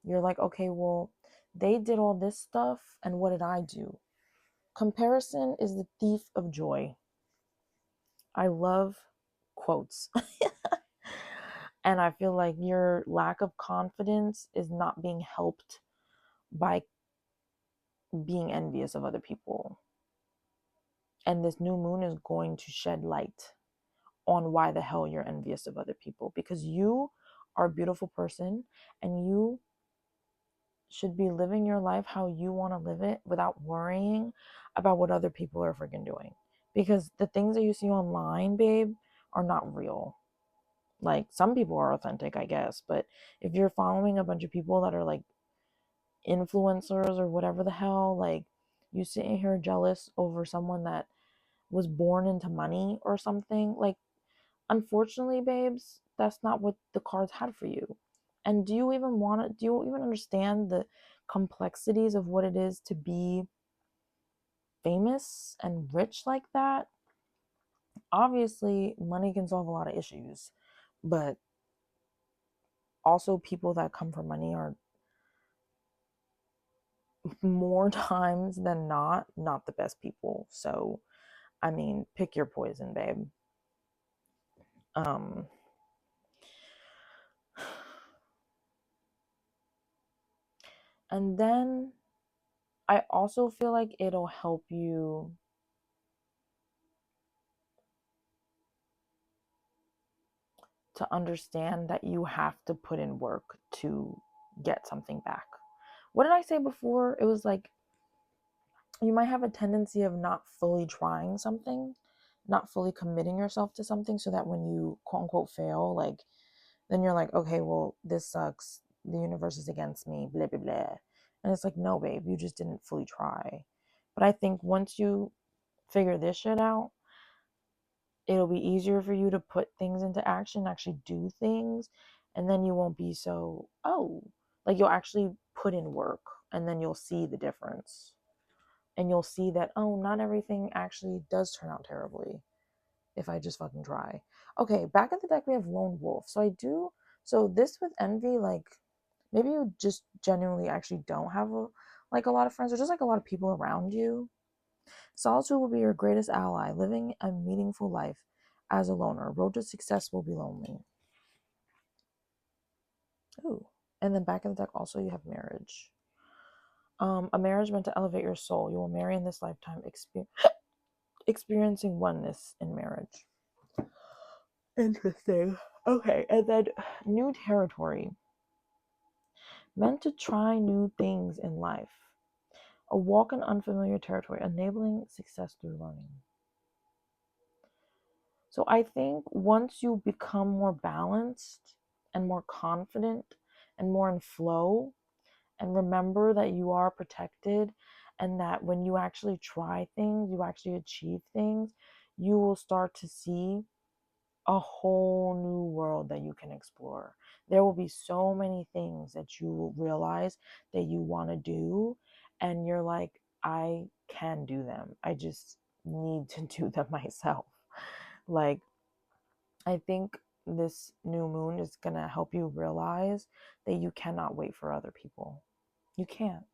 you're like, okay, well, they did all this stuff, and what did I do? Comparison is the thief of joy. I love quotes. And I feel like your lack of confidence is not being helped by being envious of other people. And this new moon is going to shed light on why the hell you're envious of other people, because you are a beautiful person, and you should be living your life how you want to live it without worrying about what other people are freaking doing. Because the things that you see online, babe, are not real. Like, some people are authentic, I guess, but if you're following a bunch of people that are like influencers or whatever the hell, like, you sitting here jealous over someone that was born into money or something, like, unfortunately, babes, that's not what the cards had for you. And do you even understand the complexities of what it is to be famous and rich like that, obviously money can solve a lot of issues, but also people that come for money are more times than not the best people. So I mean, pick your poison, babe. um and then I also feel like it'll help you to understand that you have to put in work to get something back. What did I say before? It was like you might have a tendency of not fully trying something, not fully committing yourself to something, so that when you quote unquote fail, like, then you're like, okay, well, this sucks. The universe is against me, blah, blah, blah. And it's like, no, babe, you just didn't fully try. But I think once you figure this shit out, it'll be easier for you to put things into action, actually do things, and then you won't be so, oh, like you'll actually put in work, and then you'll see the difference. And you'll see that, oh, not everything actually does turn out terribly if I just fucking try. Okay, back at the deck we have Lone Wolf. So this with envy, like maybe you just genuinely actually don't have like a lot of friends, or just like a lot of people around you. Solitude will be your greatest ally. Living a meaningful life as a loner. Road to success will be lonely. Ooh. And then back in the deck also you have marriage. A marriage meant to elevate your soul. You will marry in this lifetime, experiencing oneness in marriage. Interesting. Okay, and then new territory. Meant to try new things in life. A walk in unfamiliar territory, enabling success through learning. So I think once you become more balanced and more confident and more in flow, and remember that you are protected, and that when you actually try things, you actually achieve things, you will start to see a whole new world that you can explore. There will be so many things that you will realize that you want to do, and you're like, I can do them. I just need to do them myself. Like, I think this new moon is going to help you realize that you cannot wait for other people. You can't.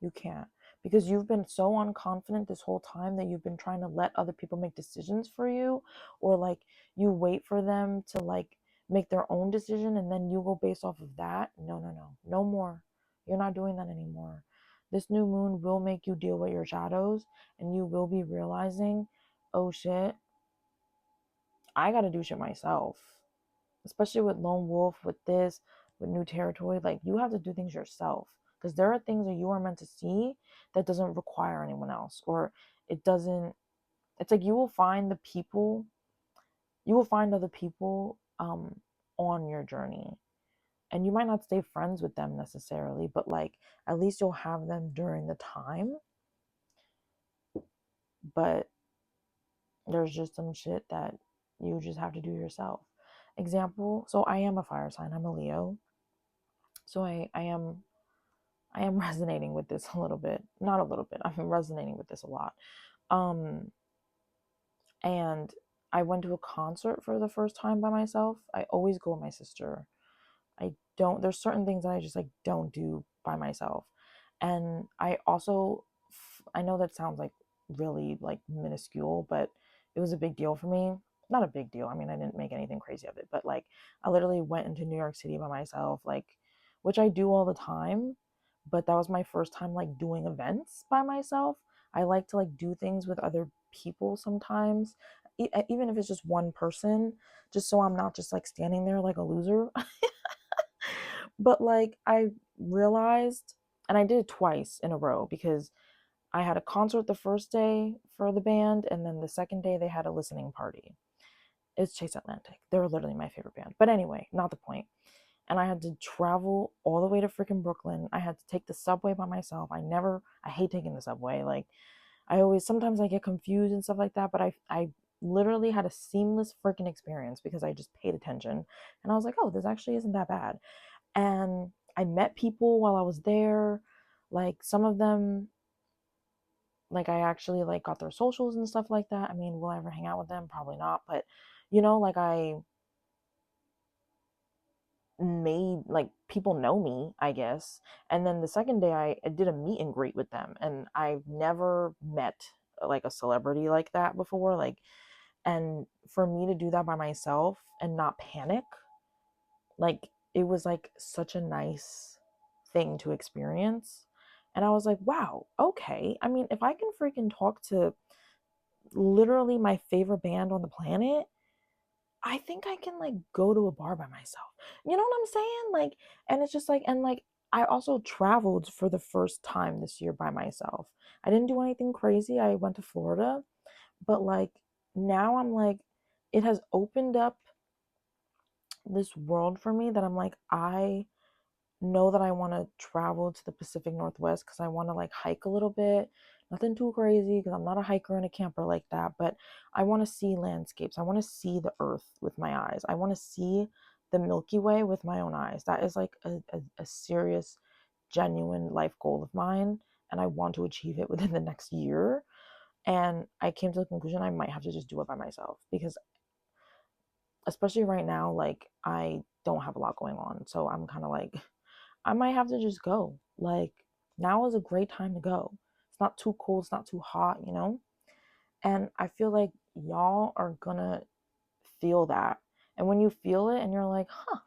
You can't. Because you've been so unconfident this whole time that you've been trying to let other people make decisions for you, or like you wait for them to like make their own decision and then you go based off of that. No, no, no. No more. You're not doing that anymore. This new moon will make you deal with your shadows, and you will be realizing, oh shit, I got to do shit myself. Especially with Lone Wolf, with this, with new territory, like you have to do things yourself, because there are things that you are meant to see that doesn't require anyone else, or it doesn't. It's like you will find other people on your journey, and you might not stay friends with them necessarily, but like at least you'll have them during the time. But there's just some shit that you just have to do yourself. Example, so I am a fire sign, I'm a Leo. So I am resonating with this a little bit. Not a little bit. I'm resonating with this a lot. Um and I went to a concert for the first time by myself. I always go with my sister. I don't There's certain things that I just like don't do by myself. And I also I know that sounds like really like minuscule, but it was a big deal for me. Not a big deal. I mean, I didn't make anything crazy of it, but like I literally went into New York City by myself, like, which I do all the time, but that was my first time like doing events by myself. I like to like do things with other people sometimes, even if it's just one person, just so I'm not just like standing there like a loser. But like I realized, and I did it twice in a row, because I had a concert the first day for the band, and then the second day they had a listening party. It's Chase Atlantic. They're literally my favorite band. But anyway, not the point. And I had to travel all the way to freaking Brooklyn. I had to take the subway by myself. I hate taking the subway. Like, sometimes I get confused and stuff like that, but I literally had a seamless freaking experience because I just paid attention. And I was like, oh, this actually isn't that bad. And I met people while I was there. Like, some of them Like, I actually like got their socials and stuff like that. I mean, will I ever hang out with them? Probably not, but you know, like I made, like, people know me, I guess. And then the second day I did a meet and greet with them, and I've never met like a celebrity like that before. Like, and for me to do that by myself and not panic, like, it was like such a nice thing to experience. And I was like, wow, okay. I mean, if I can freaking talk to literally my favorite band on the planet, I think I can like go to a bar by myself. You know what I'm saying? Like, and it's just like, and like, I also traveled for the first time this year by myself. I didn't do anything crazy. I went to Florida, but like, now I'm like, it has opened up this world for me that I'm like, I know that I want to travel to the Pacific Northwest because I want to like hike a little bit. Nothing too crazy because I'm not a hiker and a camper like that, but I want to see landscapes. I want to see the earth with my eyes. I want to see the Milky Way with my own eyes. That is like a serious, genuine life goal of mine, and I want to achieve it within the next year. And I came to the conclusion I might have to just do it by myself because, especially right now, like, I don't have a lot going on. So I'm kind of like, I might have to just go. Like, now is a great time to go. It's not too cold, it's not too hot, you know? And I feel like y'all are gonna feel that. And when you feel it and you're like, huh,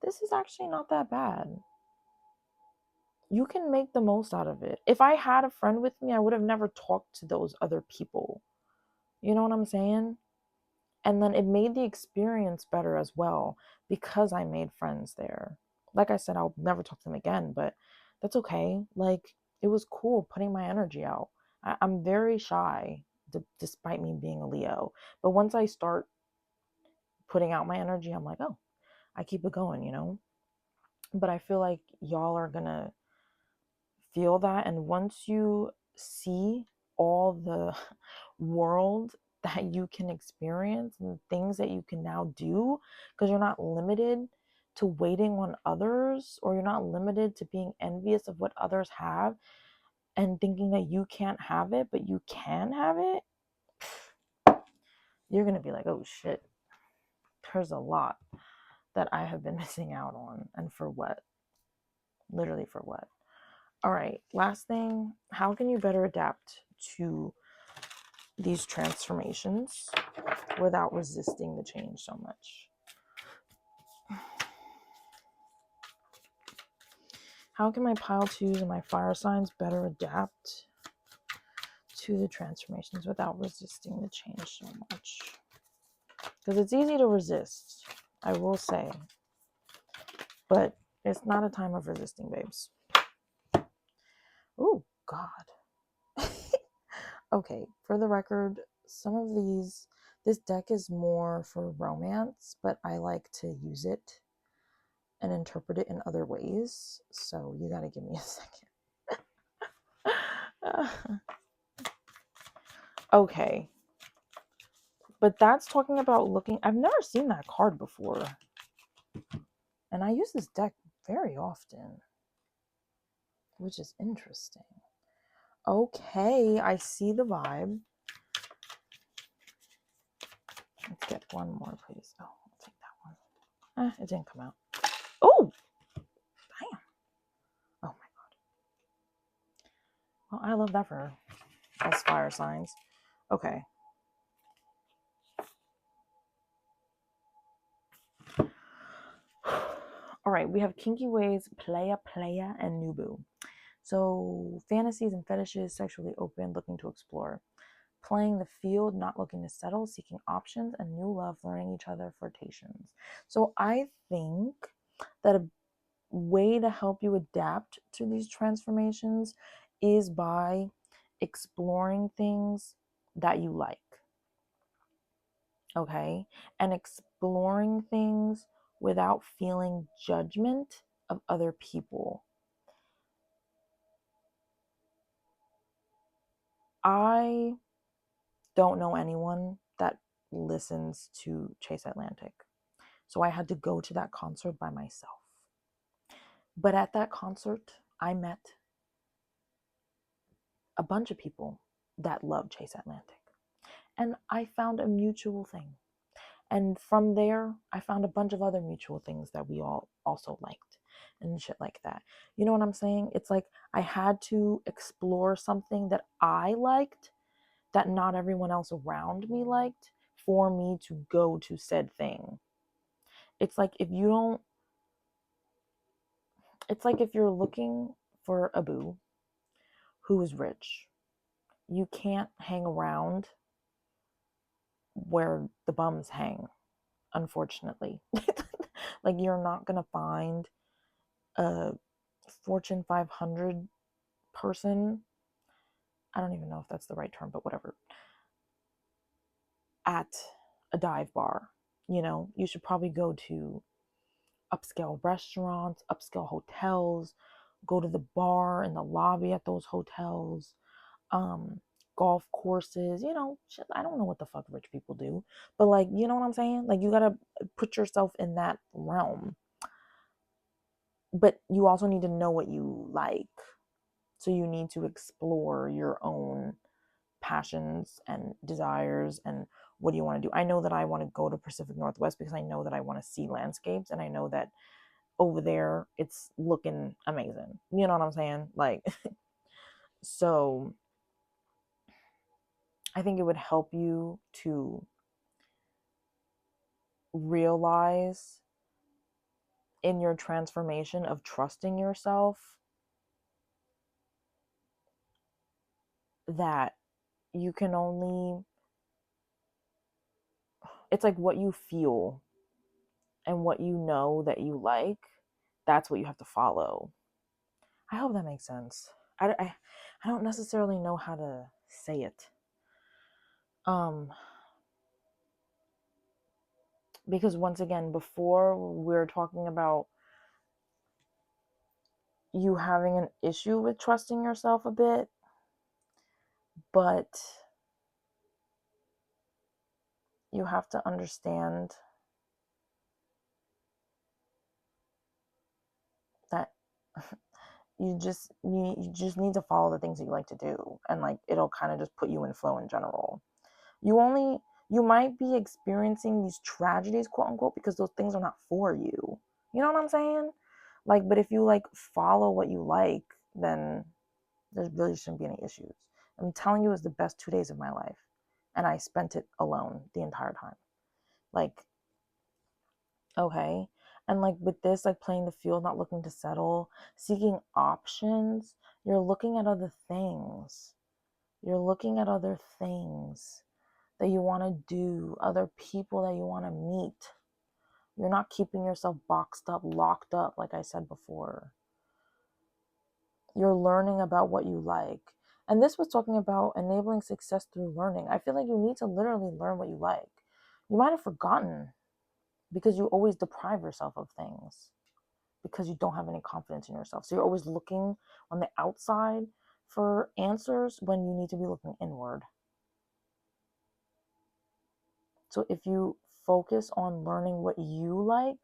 this is actually not that bad, you can make the most out of it. If I had a friend with me, I would have never talked to those other people. You know what I'm saying? And then it made the experience better as well because I made friends there. Like I said, I'll never talk to them again, but that's okay. Like, it was cool putting my energy out. I'm very shy, despite me being a Leo. But once I start putting out my energy, I'm like, oh, I keep it going, you know? But I feel like y'all are gonna feel that. And once you see all the world that you can experience and things that you can now do, because you're not limited to waiting on others, or you're not limited to being envious of what others have and thinking that you can't have it, but you can have it, you're going to be like, oh shit, there's a lot that I have been missing out on. And for what? Literally for what? All right, last thing, how can you better adapt to these transformations without resisting the change so much? How can my pile twos and my fire signs better adapt to the transformations without resisting the change so much? Because it's easy to resist, I will say, but it's not a time of resisting, babes. Oh, God. Okay, for the record, some of this deck is more for romance, but I like to use it and interpret it in other ways. So you got to give me a second. Okay. But that's talking about looking. I've never seen that card before. And I use this deck very often, which is interesting. Okay, I see the vibe. Let's get one more, please. Oh, I'll take that one. It didn't come out. Oh, damn. Oh my God. Well, I love that for us fire signs. Okay. All right, we have Kinky Ways, Playa, and Nubu. So, fantasies and fetishes, sexually open, looking to explore. Playing the field, not looking to settle, seeking options, and new love, learning each other, flirtations. So, I think that a way to help you adapt to these transformations is by exploring things that you like. Okay? And exploring things without feeling judgment of other people. I don't know anyone that listens to Chase Atlantic. So I had to go to that concert by myself. But at that concert, I met a bunch of people that love Chase Atlantic. And I found a mutual thing. And from there, I found a bunch of other mutual things that we all also liked and shit like that. You know what I'm saying? It's like I had to explore something that I liked that not everyone else around me liked for me to go to said thing. It's like if you don't, it's like if you're looking for a boo who is rich, you can't hang around where the bums hang, unfortunately. Like you're not going to find a Fortune 500 person, I don't even know if that's the right term, but whatever, at a dive bar. You know, you should probably go to upscale restaurants, upscale hotels, go to the bar in the lobby at those hotels, um, golf courses, you know, shit, I don't know what the fuck rich people do, but like, you know what I'm saying? Like, you gotta put yourself in that realm. But you also need to know what you like. So you need to explore your own passions and desires and what do you want to do. I know that I want to go to Pacific Northwest because I know that I want to see landscapes, and I know that over there it's looking amazing. You know what I'm saying? Like, so I think it would help you to realize in your transformation of trusting yourself that you can only, it's like what you feel and what you know that you like, that's what you have to follow. I hope that makes sense. I don't necessarily know how to say it. Because once again, before we're talking about you having an issue with trusting yourself a bit, but you have to understand that you just need to follow the things that you like to do, and like it'll kind of just put you in flow in general. You might be experiencing these tragedies, quote unquote, because those things are not for you. You know what I'm saying? Like, but if you like follow what you like, then there really shouldn't be any issues. I'm telling you, it was the best 2 days of my life, and I spent it alone the entire time. Like, okay. And like with this, like playing the field, not looking to settle, seeking options, you're looking at other things. You're looking at other things that you want to do, other people that you want to meet. You're not keeping yourself boxed up, locked up, like I said before. You're learning about what you like. And this was talking about enabling success through learning. I feel like you need to literally learn what you like. You might have forgotten because you always deprive yourself of things because you don't have any confidence in yourself. So you're always looking on the outside for answers when you need to be looking inward. So if you focus on learning what you like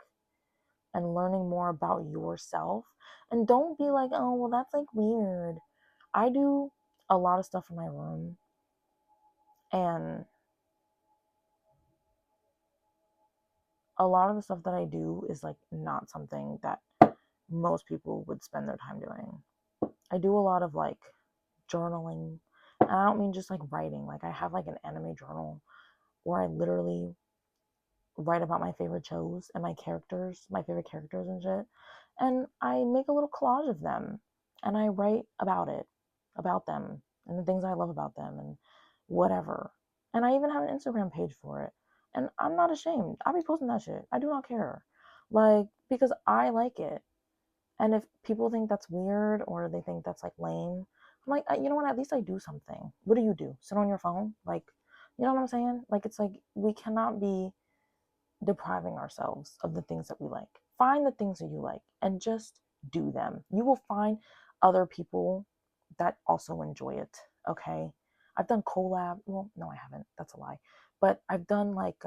and learning more about yourself, and don't be like, oh, well, that's like weird. I do a lot of stuff in my room, and a lot of the stuff that I do is like not something that most people would spend their time doing. I do a lot of like journaling, and I don't mean just like writing. Like I have like an anime journal where I literally write about my favorite shows and my favorite characters and shit. And I make a little collage of them and I write about it, about them and the things I love about them and whatever. And I even have an Instagram page for it. And I'm not ashamed. I'll be posting that shit. I do not care. Like, because I like it. And if people think that's weird or they think that's like lame, I'm like, you know what? At least I do something. What do you do? Sit on your phone? Like, you know what I'm saying? Like, it's like we cannot be depriving ourselves of the things that we like. Find the things that you like and just do them. You will find other people that also enjoy it. Okay. I've done collab. Well, no, I haven't. That's a lie. But I've done like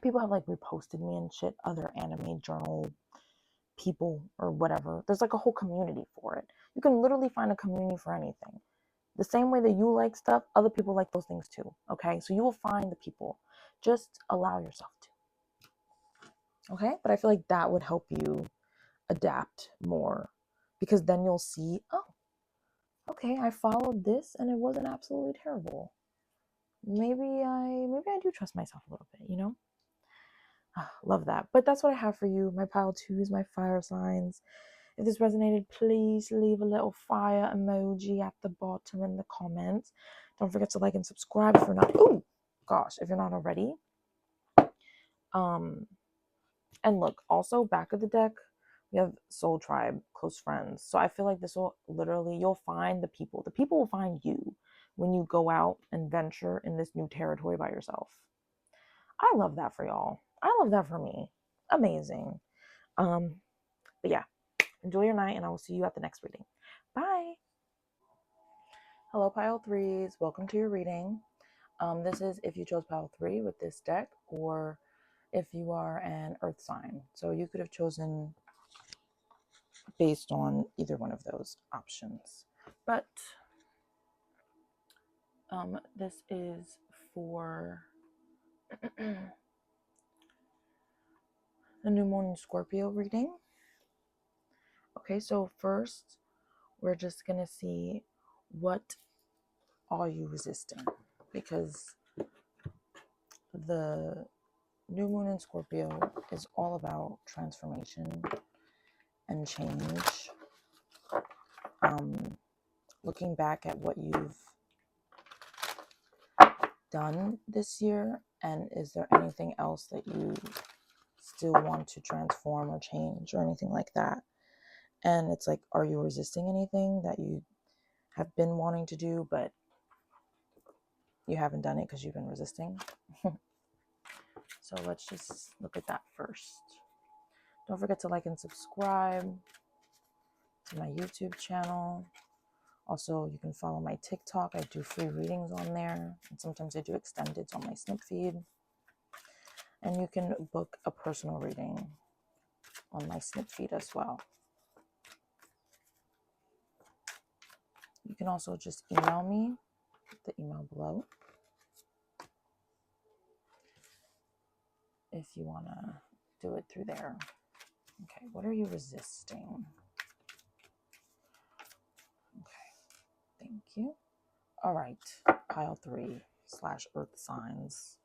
people have like reposted me and shit, other anime journal people or whatever. There's like a whole community for it. You can literally find a community for anything. The same way that you like stuff, other people like those things too. Okay, so you will find the people. Just allow yourself to. Okay, but I feel like that would help you adapt more, because then you'll see, oh, okay, I followed this and it wasn't absolutely terrible. Maybe I do trust myself a little bit, you know? Love that. But that's what I have for you, my pile twos, my fire signs. If this resonated, please leave a little fire emoji at the bottom in the comments. Don't forget to like and subscribe if you're not. Ooh, gosh, if you're not already. And look, also back of the deck, we have Soul Tribe, close friends. So I feel like this will literally, you'll find the people. The people will find you when you go out and venture in this new territory by yourself. I love that for y'all. I love that for me. Amazing. But yeah, enjoy your night and I will see you at the next reading. Bye. Hello, pile threes. Welcome to your reading. This is if you chose pile three with this deck, or if you are an earth sign. So you could have chosen based on either one of those options. But this is for the new moon in Scorpio reading. Okay, so first we're just gonna see, what are you resisting? Because the new moon in Scorpio is all about transformation and change. Looking back at what you've done this year, and is there anything else that you still want to transform or change or anything like that? And it's like, are you resisting anything that you have been wanting to do but you haven't done it because you've been resisting? So let's just look at that first. Don't forget to like and subscribe to my YouTube channel. Also, you can follow my TikTok. I do free readings on there, and sometimes I do extendeds on my snip feed. And you can book a personal reading on my snip feed as well. You can also just email me, the email below, if you want to do it through there. Okay, what are you resisting? Okay, thank you. All right, pile 3/earth signs.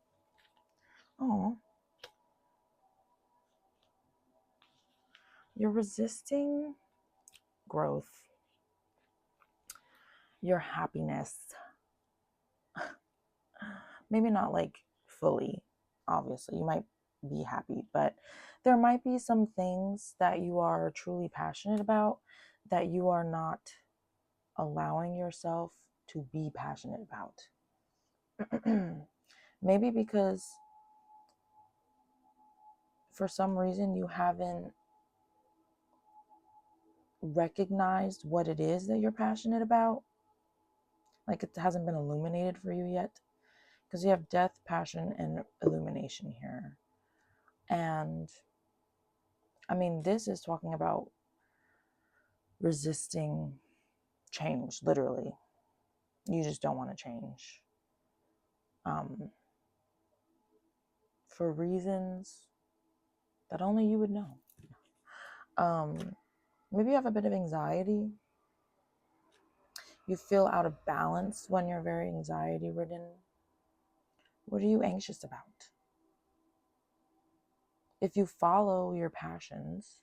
Oh, you're resisting growth, your happiness. Maybe not like fully, obviously. You might be happy, but there might be some things that you are truly passionate about that you are not allowing yourself to be passionate about. Maybe because for some reason you haven't recognized what it is that you're passionate about. Like, it hasn't been illuminated for you yet. Because you have death, passion, and illumination here. And I mean, this is talking about resisting change, literally. You just don't want to change. For reasons that only you would know. Maybe you have a bit of anxiety. You feel out of balance when you're very anxiety ridden. What are you anxious about? If you follow your passions,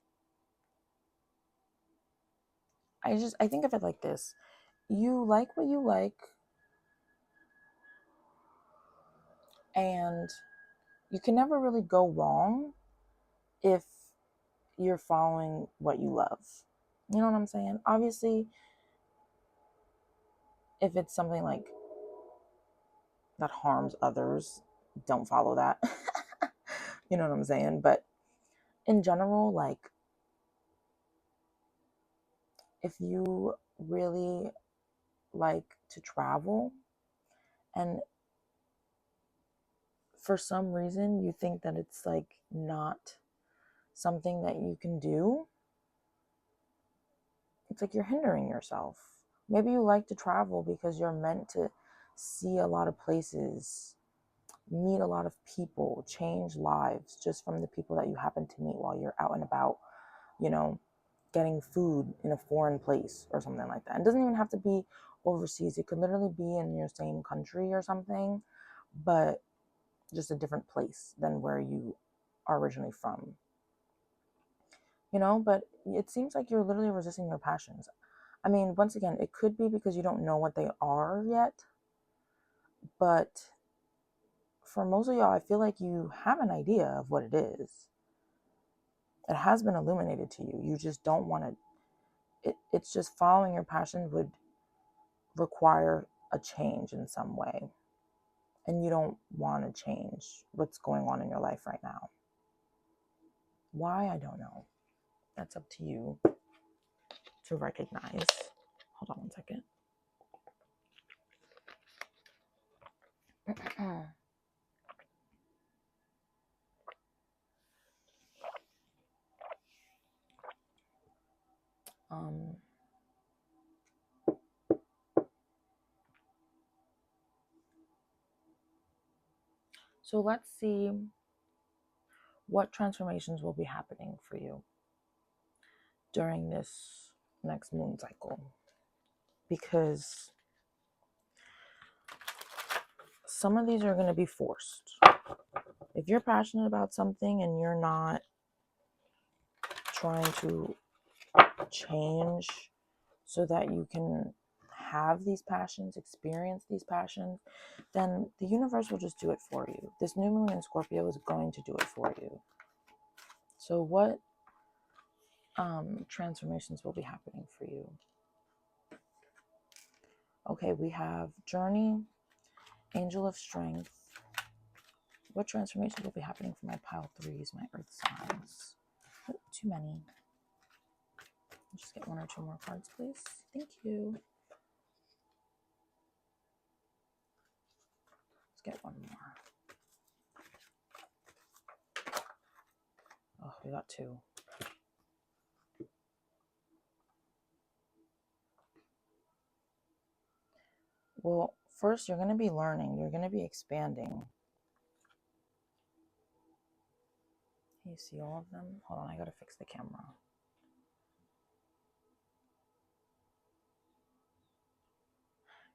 I think of it like this. You like what you like, and you can never really go wrong if you're following what you love. You know what I'm saying? Obviously, if it's something like that harms others, don't follow that. You know what I'm saying? But in general, like, if you really like to travel and for some reason you think that it's like not something that you can do, it's like you're hindering yourself. Maybe you like to travel because you're meant to see a lot of places, meet a lot of people, change lives just from the people that you happen to meet while you're out and about, you know, getting food in a foreign place or something like that. It doesn't even have to be overseas. It could literally be in your same country or something, but just a different place than where you are originally from. You know, but it seems like you're literally resisting your passions. I mean, once again, it could be because you don't know what they are yet, but for most of y'all, I feel like you have an idea of what it is. It has been illuminated to you. You just don't want to. It's just following your passion would require a change in some way. And you don't want to change what's going on in your life right now. Why? I don't know. That's up to you to recognize. Hold on one second. um, so let's see what transformations will be happening for you during this next moon cycle. Because some of these are going to be forced. If you're passionate about something and you're not trying to change so that you can have these passions, experience these passions, then the universe will just do it for you. This new moon in Scorpio is going to do it for you. So what transformations will be happening for you? Okay, we have Journey, Angel of Strength. What transformations will be happening for my pile threes, my earth signs? Oh, too many. Just get one or two more cards, please. Thank you. Let's get one more. Oh, we got two. Well, first, you're going to be learning. You're going to be expanding. Can you see all of them? Hold on, I got to fix the camera.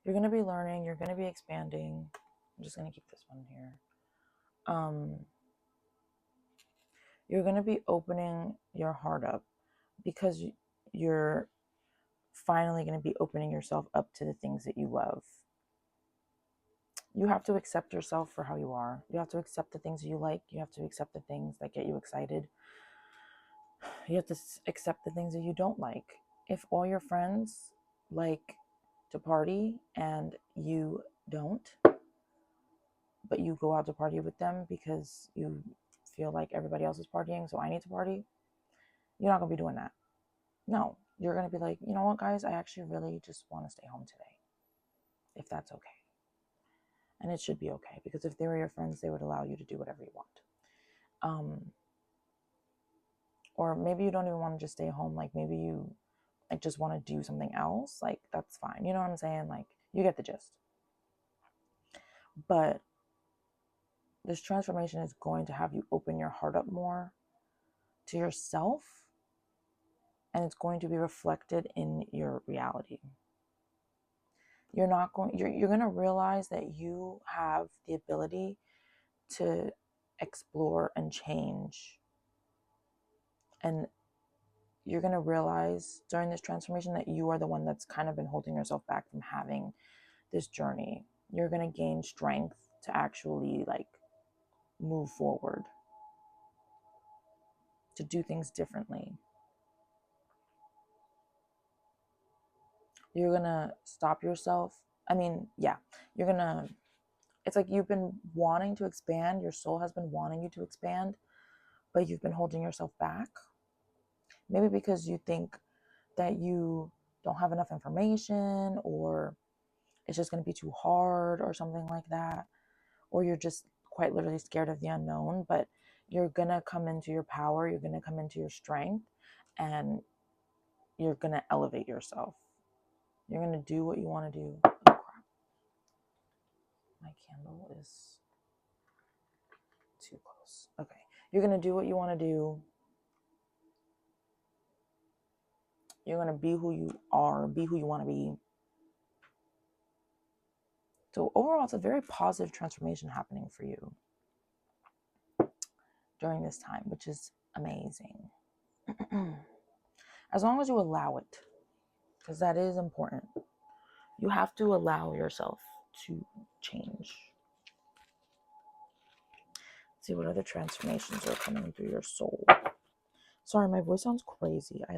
You're going to be learning. You're going to be expanding. I'm just going to keep this one here. You're going to be opening your heart up because you're finally going to be opening yourself up to the things that you love. You have to accept yourself for how you are. You have to accept the things that you like. You have to accept the things that get you excited. You have to accept the things that you don't like. If all your friends like to party and you don't, but you go out to party with them because you feel like everybody else is partying, so I need to party, you're not going to be doing that. No, you're going to be like, you know what, guys, I actually really just want to stay home today, if that's okay. And it should be okay, because if they were your friends, they would allow you to do whatever you want. Or maybe you don't even want to just stay home. Like maybe you like just want to do something else. Like that's fine. You know what I'm saying? Like you get the gist. But this transformation is going to have you open your heart up more to yourself, and it's going to be reflected in your reality. You're going to realize that you have the ability to explore and change. And you're going to realize during this transformation that you are the one that's kind of been holding yourself back from having this journey. You're going to gain strength to actually like move forward, to do things differently. You're going to stop yourself. You're going to, it's like you've been wanting to expand. Your soul has been wanting you to expand, but you've been holding yourself back. Maybe because you think that you don't have enough information, or it's just going to be too hard or something like that. Or you're just quite literally scared of the unknown, but you're going to come into your power. You're going to come into your strength, and you're going to elevate yourself. You're going to do what you want to do. Oh, crap. My candle is too close. Okay. You're going to do what you want to do. You're going to be who you are, be who you want to be. So overall, it's a very positive transformation happening for you during this time, which is amazing. As long as you allow it, because that is important. You have to allow yourself to change. See what other transformations are coming through your soul. Sorry, my voice sounds crazy. I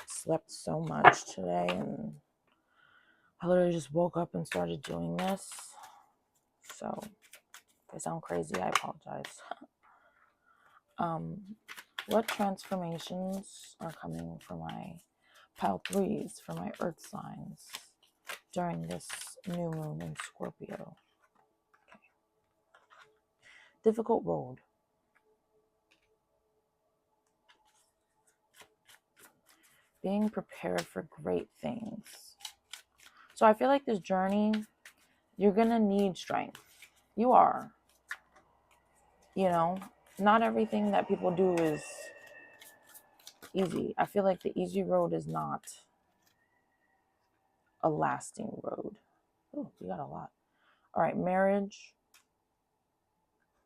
slept so much today, and I literally just woke up and started doing this. So if I sound crazy, I apologize. What transformations are coming for my pile threes, for my earth signs during this new moon in Scorpio? Okay. Difficult road. Being prepared for great things. So I feel like this journey, you're going to need strength. You are. You know, not everything that people do is easy. I feel like the easy road is not a lasting road. Oh, we got a lot. All right, marriage,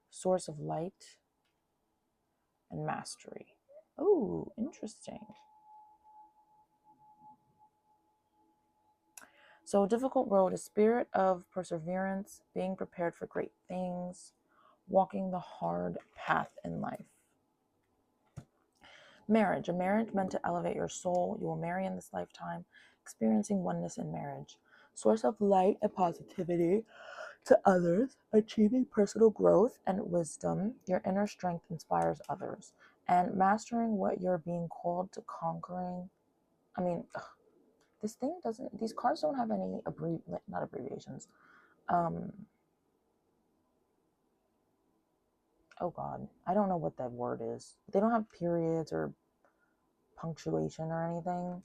source of light, and mastery. Oh, interesting. So difficult road, a spirit of perseverance, being prepared for great things, walking the hard path in life. Marriage, a marriage meant to elevate your soul. You will marry in this lifetime, experiencing oneness in marriage. Source of light and positivity to others, achieving personal growth and wisdom. Your inner strength inspires others. And mastering what you're being called to conquering. I mean, this thing doesn't, these cards don't have any, not abbreviations. Oh God, I don't know what that word is. They don't have periods or punctuation or anything.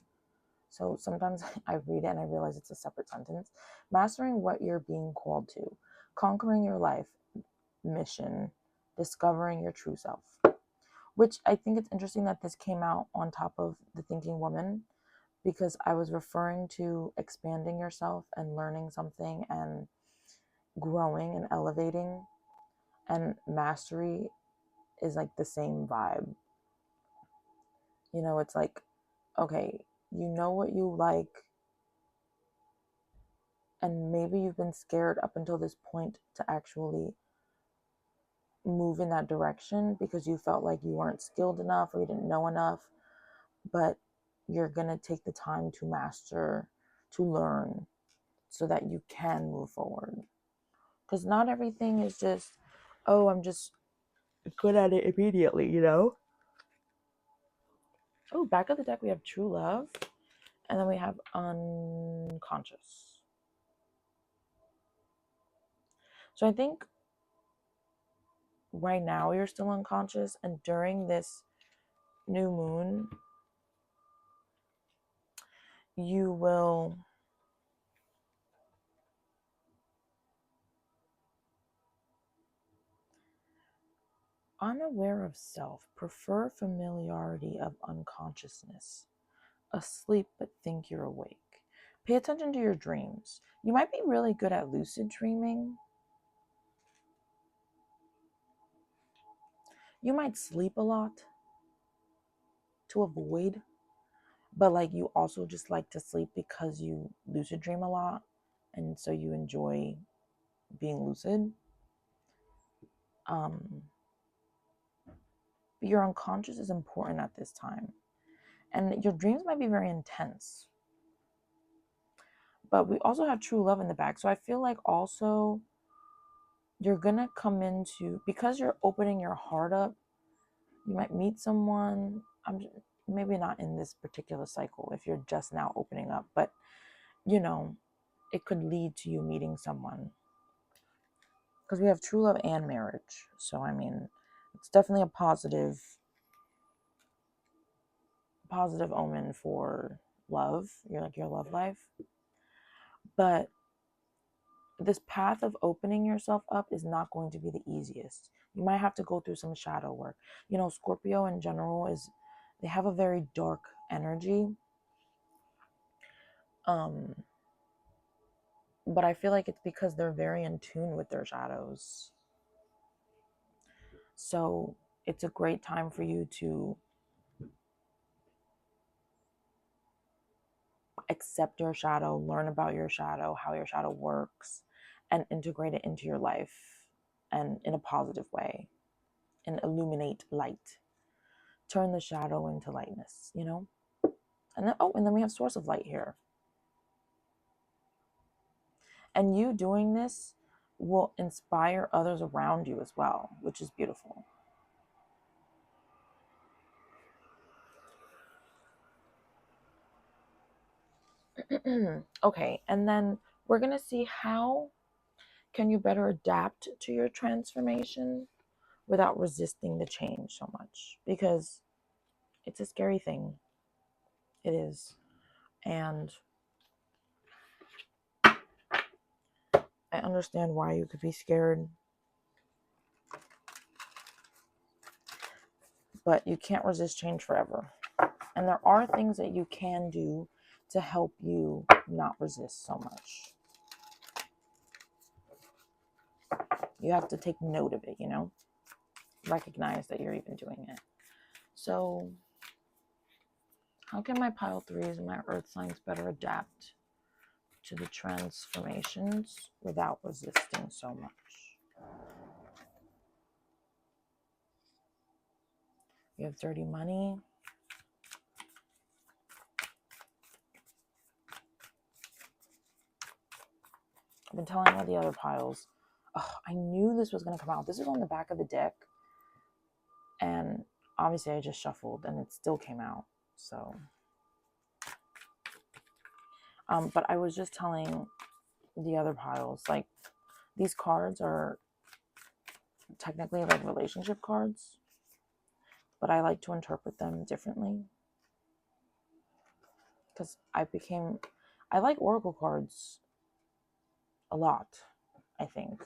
So sometimes I read it and I realize it's a separate sentence. Mastering what you're being called to, conquering your life mission, discovering your true self. Which I think it's interesting that this came out on top of the Thinking Woman, because I was referring to expanding yourself and learning something and growing and elevating, and mastery is like the same vibe. You know, it's like, okay, you know what you like, and maybe you've been scared up until this point to actually move in that direction because you felt like you weren't skilled enough or you didn't know enough, but you're going to take the time to master, to learn, so that you can move forward. Because not everything is just, oh, I'm just good at it immediately, you know? Oh, back of the deck we have true love, and then we have unconscious. So I think right now you're still unconscious, and during this new moon, you will unaware of self, prefer familiarity of unconsciousness, asleep but think you're awake. Pay attention to your dreams. You might be really good at lucid dreaming. You might sleep a lot to avoid, but like you also just like to sleep because you lucid dream a lot, and so you enjoy being lucid. Your unconscious is important at this time, and your dreams might be very intense. But we also have true love in the back, so I feel like also you're gonna come into, because you're opening your heart up, you might meet someone. Maybe not in this particular cycle if you're just now opening up, but you know, it could lead to you meeting someone, because we have true love and marriage. So I mean, it's definitely a positive omen for love, your love life. But this path of opening yourself up is not going to be the easiest. You might have to go through some shadow work. Scorpio in general they have a very dark energy. But I feel like it's because they're very in tune with their shadows. So it's a great time for you to accept your shadow, learn about your shadow, how your shadow works, and integrate it into your life and in a positive way, and illuminate light. Turn the shadow into lightness, And then we have source of light here. And you doing this will inspire others around you as well, which is beautiful. Okay, and then we're going to see how can you better adapt to your transformation without resisting the change so much, because it's a scary thing. It is. And I understand why you could be scared, but you can't resist change forever. And there are things that you can do to help you not resist so much. You have to take note of it, recognize that you're even doing it. So how can my pile threes and my earth signs better adapt to the transformations without resisting so much? You have dirty money. I've been telling all the other piles. Oh, I knew this was going to come out. This is on the back of the deck. And obviously I just shuffled and it still came out. So, but I was just telling the other piles, like, these cards are technically like relationship cards, but I like to interpret them differently. Because I like oracle cards a lot, I think.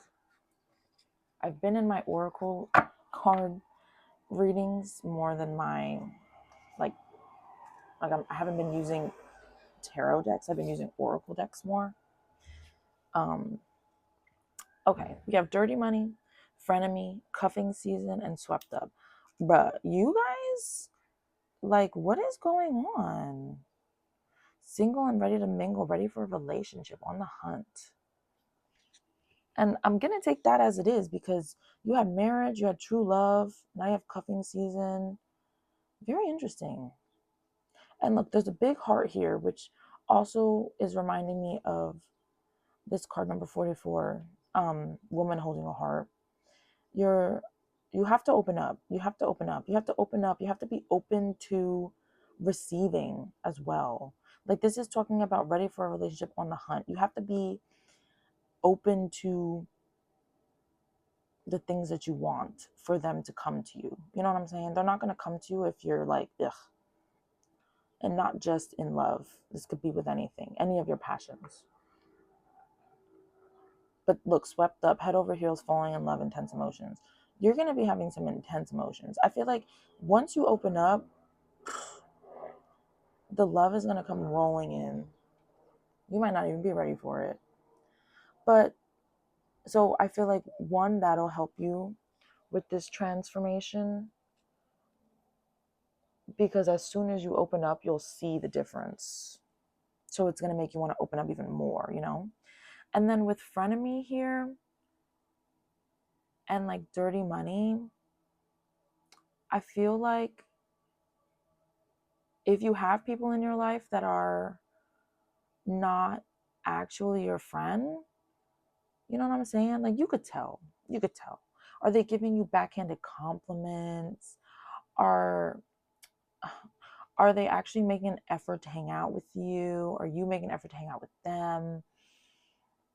I've been in my oracle card readings more than my, I haven't been using tarot decks. I've been using oracle decks more. Okay, we have dirty money, frenemy, cuffing season, and swept up. Bruh, you guys, what is going on? Single and ready to mingle, ready for a relationship, on the hunt. And I'm going to take that as it is, because you had marriage, you had true love, now you have cuffing season. Very interesting. And look, there's a big heart here, which also is reminding me of this card number 44, woman holding a heart. You have to open up. You have to open up. You have to open up. You have to be open to receiving as well. Like, this is talking about ready for a relationship, on the hunt. You have to be open to the things that you want for them to come to you. You know what I'm saying? They're not going to come to you if you're like, ugh. And not just in love. This could be with anything, any of your passions. But look, swept up, head over heels, falling in love, intense emotions. You're going to be having some intense emotions. I feel like once you open up, the love is going to come rolling in. You might not even be ready for it. But so I feel like, one, that'll help you with this transformation, because as soon as you open up, you'll see the difference. So it's going to make you want to open up even more, And then with frenemy here and like dirty money, I feel like if you have people in your life that are not actually your friend, you know what I'm saying? Like, you could tell. You could tell. Are they giving you backhanded compliments? Are they actually making an effort to hang out with you? Are you making an effort to hang out with them?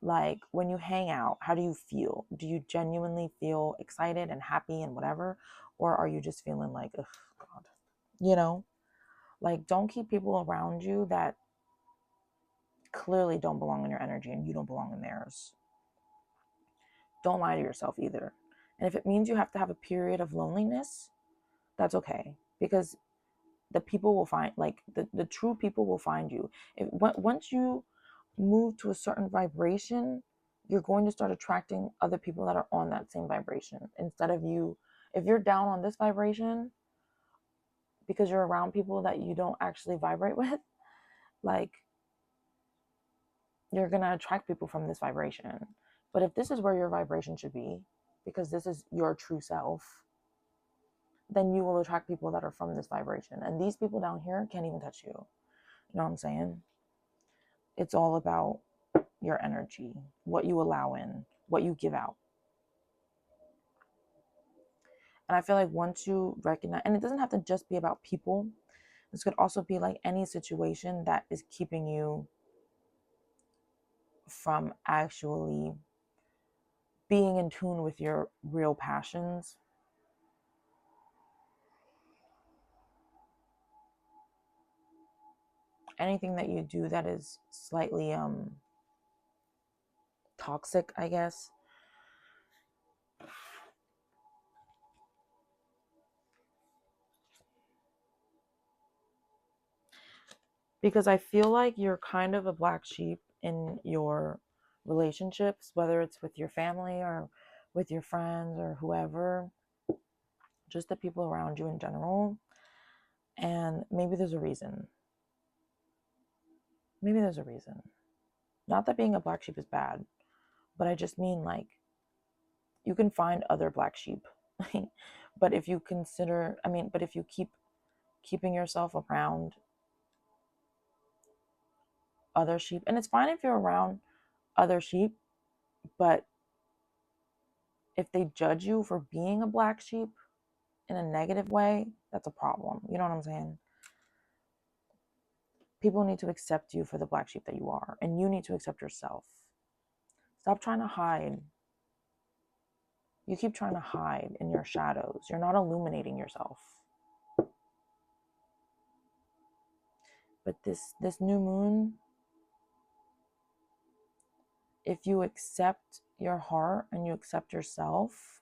Like, when you hang out, how do you feel? Do you genuinely feel excited and happy and whatever? Or are you just feeling like, oh, God? Like, don't keep people around you that clearly don't belong in your energy and you don't belong in theirs. Don't lie to yourself either. And if it means you have to have a period of loneliness, that's okay, because the people will find, like the true people will find you. Once you move to a certain vibration, you're going to start attracting other people that are on that same vibration. Instead of you, if you're down on this vibration because you're around people that you don't actually vibrate with, like, you're going to attract people from this vibration. But if this is where your vibration should be, because this is your true self, then you will attract people that are from this vibration. And these people down here can't even touch you. You know what I'm saying? It's all about your energy, what you allow in, what you give out. And I feel like once you recognize, and it doesn't have to just be about people, this could also be like any situation that is keeping you from actually being in tune with your real passions. Anything that you do that is slightly toxic, I guess. Because I feel like you're kind of a black sheep in your relationships, whether it's with your family or with your friends or whoever, just the people around you in general. And maybe there's a reason. Maybe there's a reason. Not that being a black sheep is bad, but I just mean, like, you can find other black sheep. But if you consider, but if you keeping yourself around other sheep, and it's fine if you're around other sheep, but if they judge you for being a black sheep in a negative way, that's a problem. You know what I'm saying? People need to accept you for the black sheep that you are, and you need to accept yourself. Stop trying to hide. You keep trying to hide in your shadows. You're not illuminating yourself. But this new moon, if you accept your heart and you accept yourself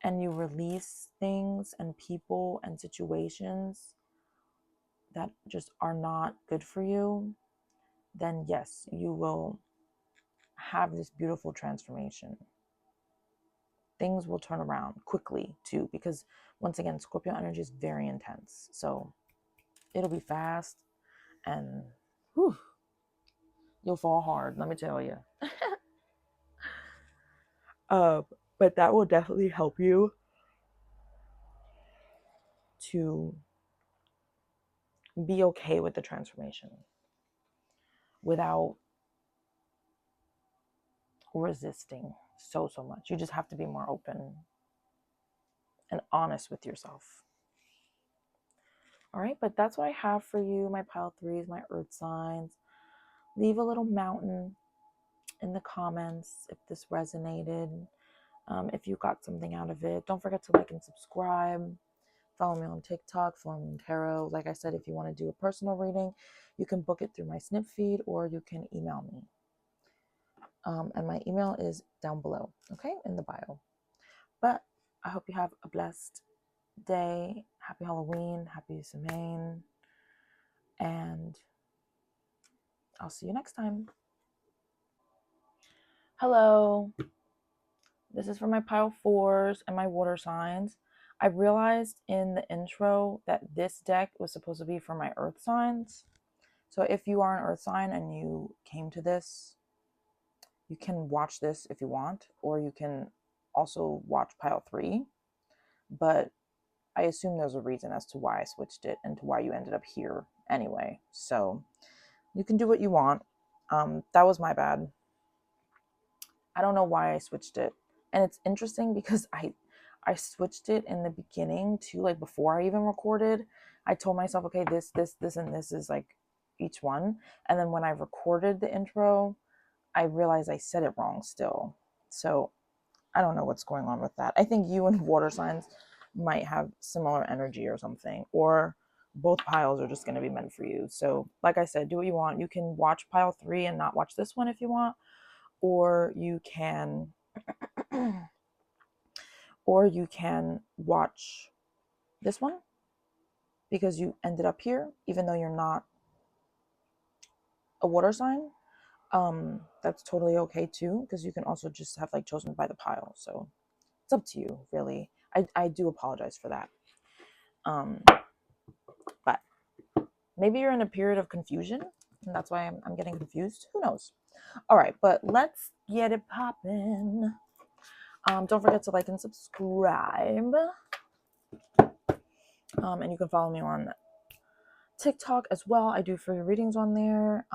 and you release things and people and situations that just are not good for you, then yes, you will have this beautiful transformation. Things will turn around quickly too, because once again, Scorpio energy is very intense. So it'll be fast and whew, you'll fall hard, let me tell you. But that will definitely help you to be okay with the transformation without resisting so much. You just have to be more open and honest with yourself. All right, but that's what I have for you, my pile threes, my earth signs. Leave a little mountain in the comments if this resonated, if you got something out of it. Don't forget to like and subscribe. Follow me on TikTok, FloralMoonTarot. Like I said, if you want to do a personal reading, you can book it through my snip feed or you can email me. And my email is down below, okay, in the bio. But I hope you have a blessed day. Happy Halloween, happy Samhain, and I'll see you next time. Hello. This is for my pile fours and my water signs. I realized in the intro that this deck was supposed to be for my earth signs. So if you are an earth sign and you came to this, you can watch this if you want, or you can also watch pile three. But I assume there's a reason as to why I switched it and to why you ended up here anyway. So you can do what you want. That was my bad. I don't know why I switched it. And it's interesting because I switched it in the beginning too, like before I even recorded. I told myself, okay, this, and this is like each one. And then when I recorded the intro, I realized I said it wrong still. So I don't know what's going on with that. I think you and water signs might have similar energy or something. Or both piles are just going to be meant for you. So like I said, do what you want. You can watch pile 3 and not watch this one if you want, or you can watch this one because you ended up here even though you're not a water sign. That's totally okay too, because you can also just have like chosen by the pile. So it's up to you, really. I do apologize for that. But maybe you're in a period of confusion and that's why I'm getting confused. Who knows? All right, but let's get it popping. Don't forget to like and subscribe. And you can follow me on TikTok as well. I do free readings on there.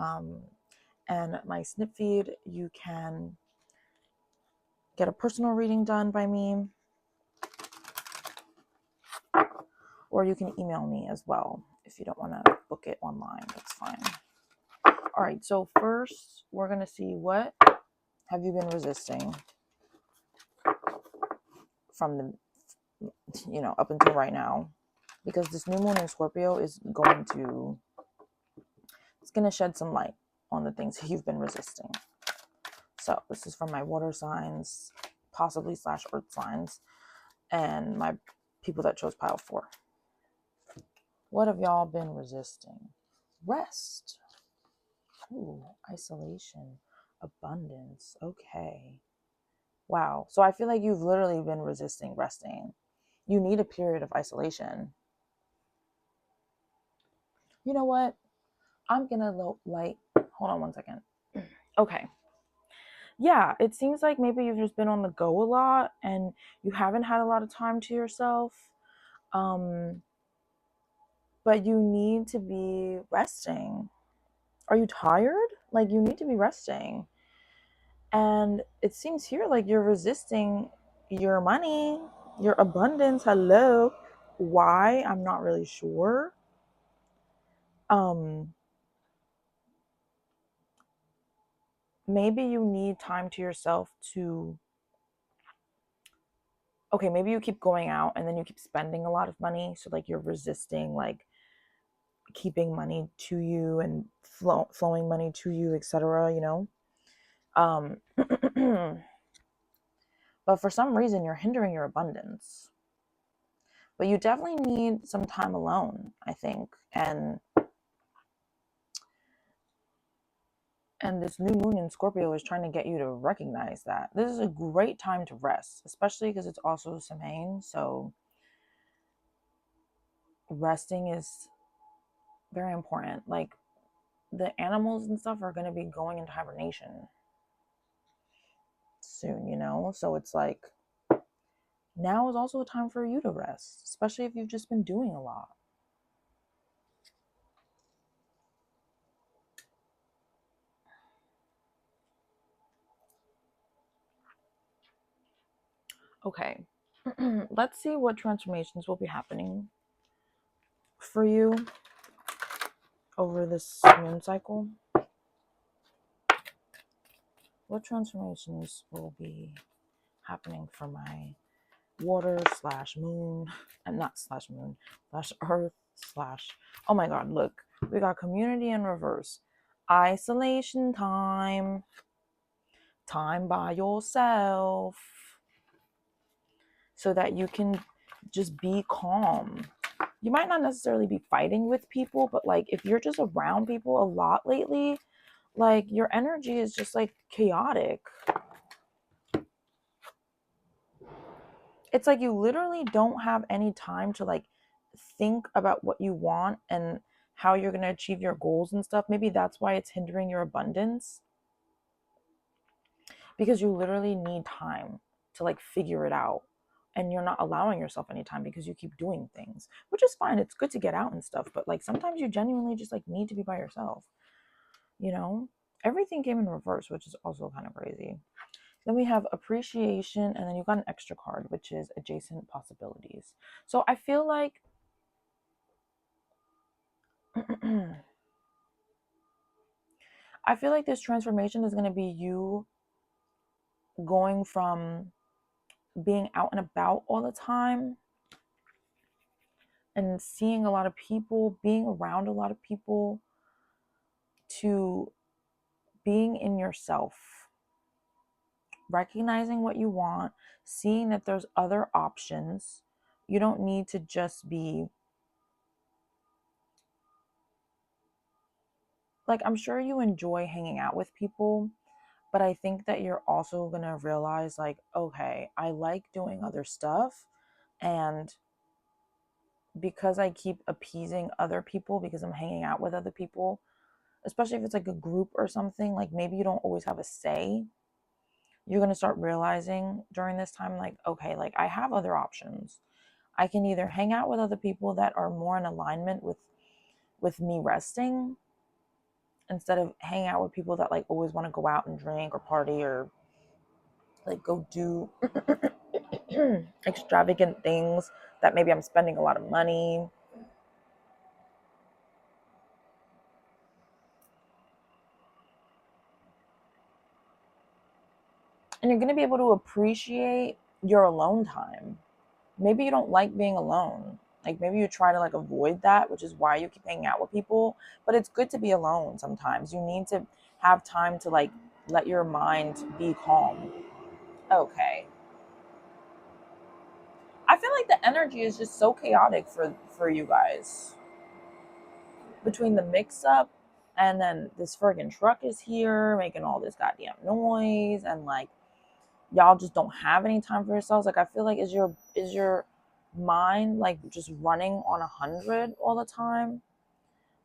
And my snip feed, you can get a personal reading done by me, or you can email me as well if you don't want to book it online. That's fine. All right, so first we're going to see what have you been resisting from the, up until right now, because this new moon in Scorpio is going to shed some light on the things you've been resisting. So this is from my water signs, possibly / earth signs, and my people that chose pile 4. What have y'all been resisting? Rest. Ooh, isolation, abundance. Okay. Wow. So I feel like you've literally been resisting resting. You need a period of isolation. You know what? I'm gonna hold on one second. Okay. Yeah, it seems like maybe you've just been on the go a lot and you haven't had a lot of time to yourself. But you need to be resting. Are you tired? Like, you need to be resting. And it seems here like you're resisting your money, your abundance. Hello. Why? I'm not really sure. Maybe you need time to yourself to, okay, maybe you keep going out and then you keep spending a lot of money. So like you're resisting like keeping money to you and flowing money to you, etc. But for some reason you're hindering your abundance. But you definitely need some time alone, I think. And this new moon in Scorpio is trying to get you to recognize that. This is a great time to rest, especially because it's also Samhain. So resting is very important. Like, the animals and stuff are going to be going into hibernation soon, So it's like, now is also a time for you to rest, especially if you've just been doing a lot. Okay, let's see what transformations will be happening for you over this moon cycle. What transformations will be happening for my water / moon, and not / moon / earth / oh my god, look, we got community in reverse. Isolation time by yourself, so that you can just be calm. You might not necessarily be fighting with people, but like if you're just around people a lot lately, like your energy is just like chaotic. It's like you literally don't have any time to like think about what you want and how you're going to achieve your goals and stuff. Maybe that's why it's hindering your abundance, because you literally need time to like figure it out, and you're not allowing yourself any time because you keep doing things, which is fine. It's good to get out and stuff, but like sometimes you genuinely just like need to be by yourself. Everything came in reverse, which is also kind of crazy. Then we have appreciation, and then you got an extra card, which is adjacent possibilities. So I feel like this transformation is going to be you going from being out and about all the time and seeing a lot of people, being around a lot of people, to being in yourself, recognizing what you want, seeing that there's other options. You don't need to just be like, I'm sure you enjoy hanging out with people, but I think that you're also going to realize, like, okay, I like doing other stuff. And because I keep appeasing other people because I'm hanging out with other people, especially if it's like a group or something, like maybe you don't always have a say. You're going to start realizing during this time, like, okay, like I have other options. I can either hang out with other people that are more in alignment with me resting, instead of hanging out with people that like always want to go out and drink or party or like go do extravagant things that maybe I'm spending a lot of money. And you're going to be able to appreciate your alone time. Maybe you don't like being alone. Like maybe you try to like avoid that, which is why you keep hanging out with people. But it's good to be alone sometimes. You need to have time to like let your mind be calm. Okay. I feel like the energy is just so chaotic for you guys. Between the mix up and then this friggin' truck is here making all this goddamn noise, and like y'all just don't have any time for yourselves. Like I feel like is your mind like just running on 100 all the time?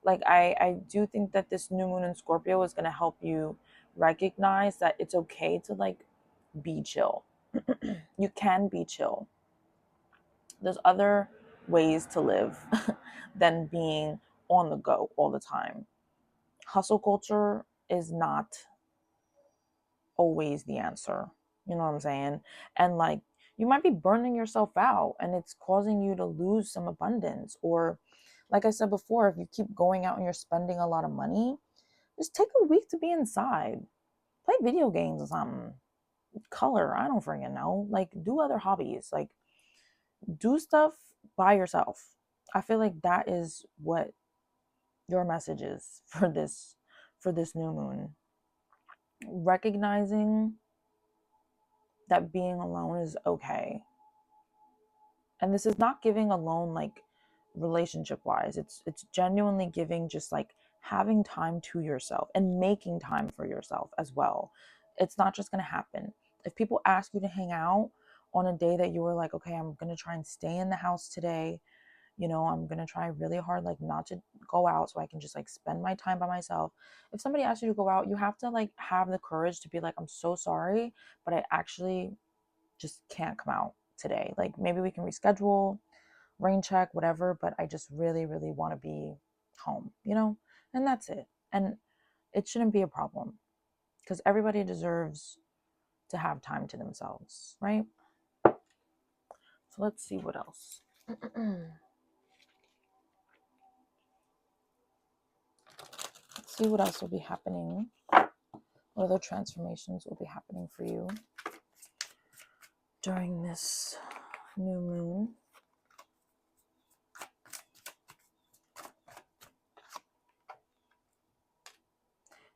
Like I do think that this new moon in Scorpio is going to help you recognize that it's okay to like be chill. You can be chill. There's other ways to live than being on the go all the time. Hustle culture is not always the answer. You know what I'm saying? And like you might be burning yourself out and it's causing you to lose some abundance. Or like I said before, if you keep going out and you're spending a lot of money, just take a week to be inside. Play video games or something. Color, I don't freaking know. Like do other hobbies. Like do stuff by yourself. I feel like that is what your message is for this new moon. Recognizing that being alone is okay. And this is not giving alone like relationship wise. It's genuinely giving just like having time to yourself and making time for yourself as well. It's not just going to happen. If people ask you to hang out on a day that you were like, okay, I'm going to try and stay in the house today, you know, I'm going to try really hard like not to go out so I can just like spend my time by myself. If somebody asks you to go out, you have to like have the courage to be like, I'm so sorry, but I actually just can't come out today. Like maybe we can reschedule, rain check, whatever, but I just really, really want to be home, you know? And that's it. And it shouldn't be a problem because everybody deserves to have time to themselves, right? So let's see what else. Let's see what else will be happening. What other transformations will be happening for you during this new moon.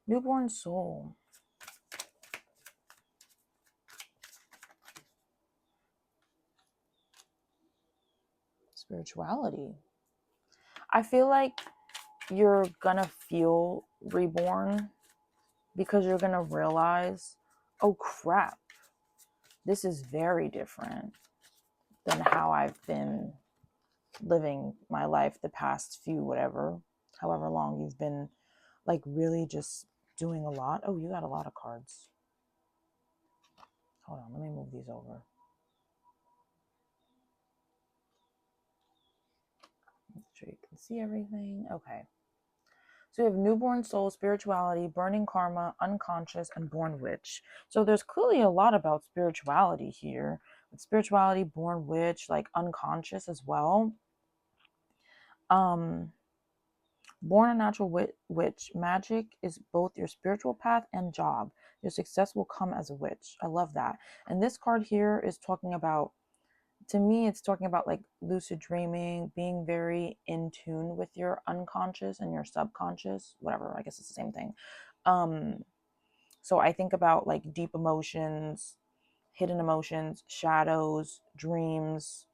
Newborn soul. Spirituality. I feel like you're gonna feel reborn because you're gonna realize, oh crap, this is very different than how I've been living my life the past few however long you've been like really just doing a lot. Oh, you got a lot of cards. Hold on, let me move these over. Make sure you can see everything. Okay. So we have newborn soul, spirituality, burning karma, unconscious, and born witch. So there's clearly a lot about spirituality here. With spirituality, born witch, like unconscious as well. Born a natural witch, magic is both your spiritual path and job. Your success will come as a witch. I love that. And this card here is talking about to me, it's talking about like lucid dreaming, being very in tune with your unconscious and your subconscious, whatever, I guess it's the same thing. So I think about like deep emotions, hidden emotions, shadows, dreams,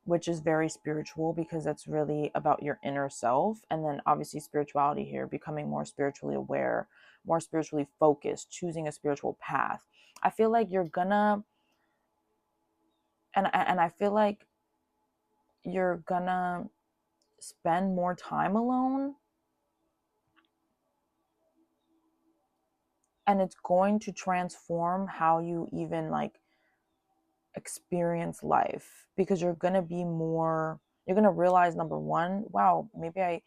which is very spiritual because that's really about your inner self. And then obviously spirituality here, becoming more spiritually aware, more spiritually focused, choosing a spiritual path. I feel like you're gonna, and I feel like you're gonna spend more time alone, and it's going to transform how you even like experience life, because you're gonna be more, you're gonna realize, number one, wow, maybe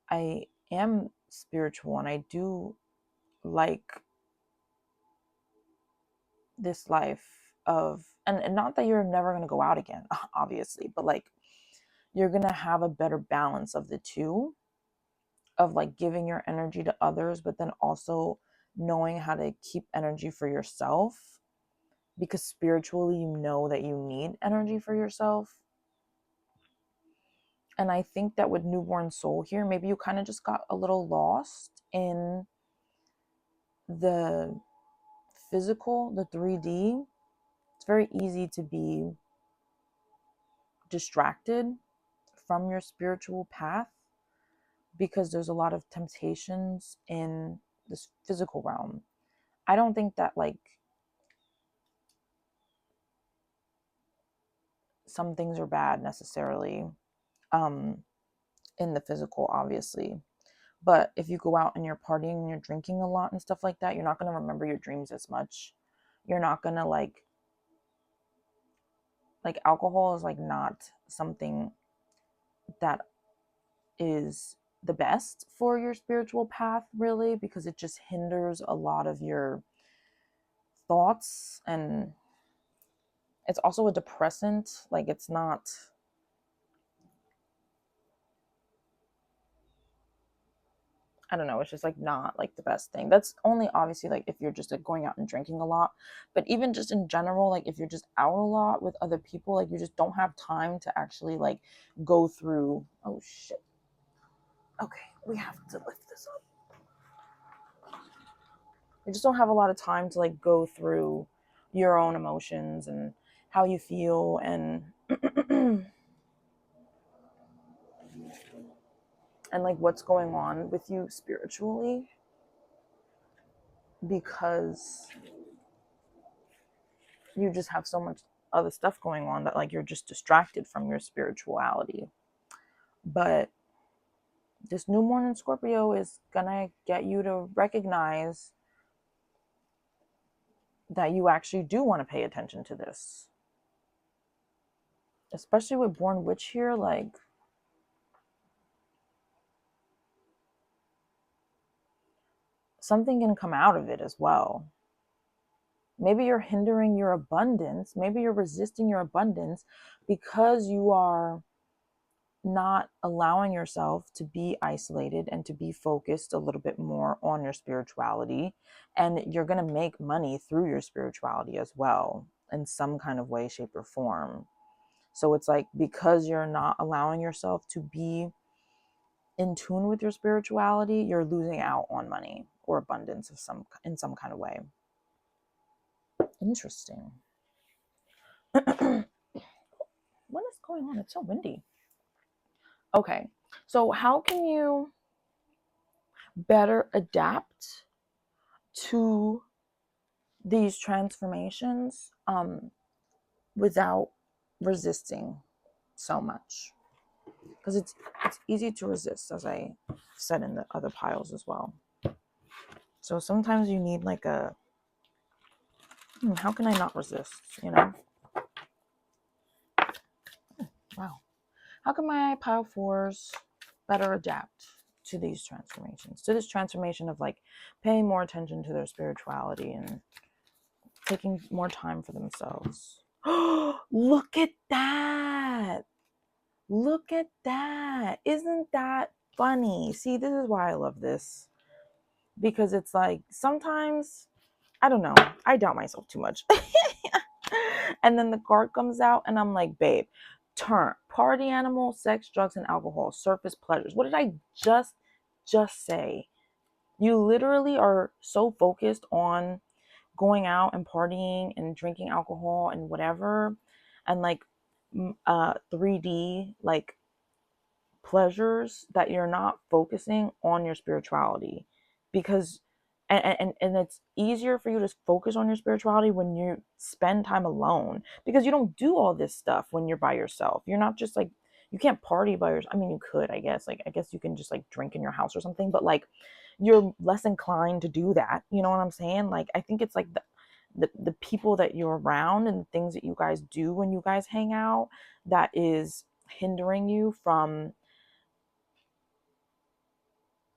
I am spiritual and I do like this life of, and not that you're never going to go out again, obviously, but like you're going to have a better balance of the two, of like giving your energy to others, but then also knowing how to keep energy for yourself, because spiritually you know that you need energy for yourself. And I think that with newborn soul here, maybe you kind of just got a little lost in the physical, the 3D. It's very easy to be distracted from your spiritual path because there's a lot of temptations in this physical realm. I don't think that like some things are bad necessarily um in the physical, obviously. But if you go out and you're partying and you're drinking a lot and stuff like that, you're not going to remember your dreams as much. You're not going to like alcohol is like not something that is the best for your spiritual path, really, because it just hinders a lot of your thoughts. And it's also a depressant. Like, it's not, I don't know, it's just like not like the best thing. That's only obviously like if you're just like going out and drinking a lot. But even just in general, like if you're just out a lot with other people, like you just don't have time to actually like go through. Oh shit. Okay, we have to lift this up. You just don't have a lot of time to like go through your own emotions and how you feel, and and like what's going on with you spiritually, because you just have so much other stuff going on that like you're just distracted from your spirituality. But this new moon in Scorpio is gonna get you to recognize that you actually do want to pay attention to this, especially with born witch here. Like, something can come out of it as well. Maybe you're hindering your abundance. Maybe you're resisting your abundance because you are not allowing yourself to be isolated and to be focused a little bit more on your spirituality. And you're going to make money through your spirituality as well, in some kind of way, shape, or form. So it's like, because you're not allowing yourself to be in tune with your spirituality, you're losing out on money or abundance of some, in some kind of way. Interesting. What is going on? It's so windy. Okay, so how can you better adapt to these transformations without resisting so much? Because it's easy to resist, as I said in the other piles as well. So sometimes you need like a, how can I not resist, you know? Wow. How can my pile fours better adapt to these transformations, to this transformation of like paying more attention to their spirituality and taking more time for themselves? Look at that. Look at that. Isn't that funny? See, this is why I love this. Because it's like sometimes, I don't know, I doubt myself too much. And then the card comes out and I'm like, babe, turn party animal, sex, drugs, and alcohol, surface pleasures. What did I just say? You literally are so focused on going out and partying and drinking alcohol and whatever, and like 3D like pleasures, that you're not focusing on your spirituality. Because and it's easier for you to focus on your spirituality when you spend time alone, because you don't do all this stuff when you're by yourself. You're not just like, you can't party by yourself. I mean, you could, I guess, like, I guess you can just like drink in your house or something, but like, you're less inclined to do that, you know what I'm saying? Like, I think it's like the people that you're around and the things that you guys do when you guys hang out, that is hindering you from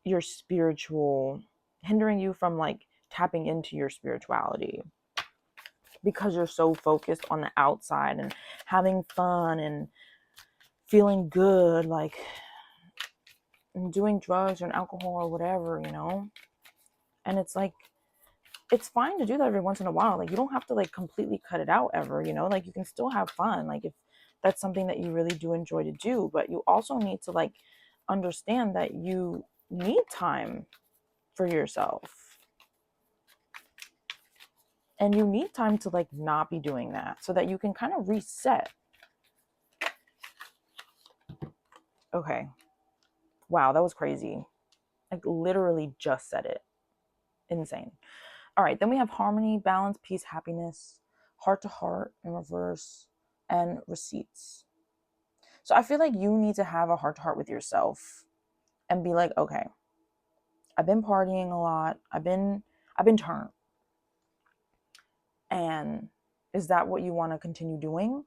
your spiritual, hindering you from like tapping into your spirituality, because you're so focused on the outside and having fun and feeling good, like, and doing drugs or alcohol or whatever, you know? And it's like, it's fine to do that every once in a while. Like, you don't have to like completely cut it out ever, you know? Like, you can still have fun, like, if that's something that you really do enjoy to do. But you also need to like understand that you need time for yourself, and you need time to like not be doing that, so that you can kind of reset. Okay, wow, that was crazy. Like, literally just said it. Insane. All right, then we have harmony, balance, peace, happiness, heart to heart in reverse, and receipts. So I feel like you need to have a heart to heart with yourself and be like, okay, I've been partying a lot, I've been turned, and is that what you want to continue doing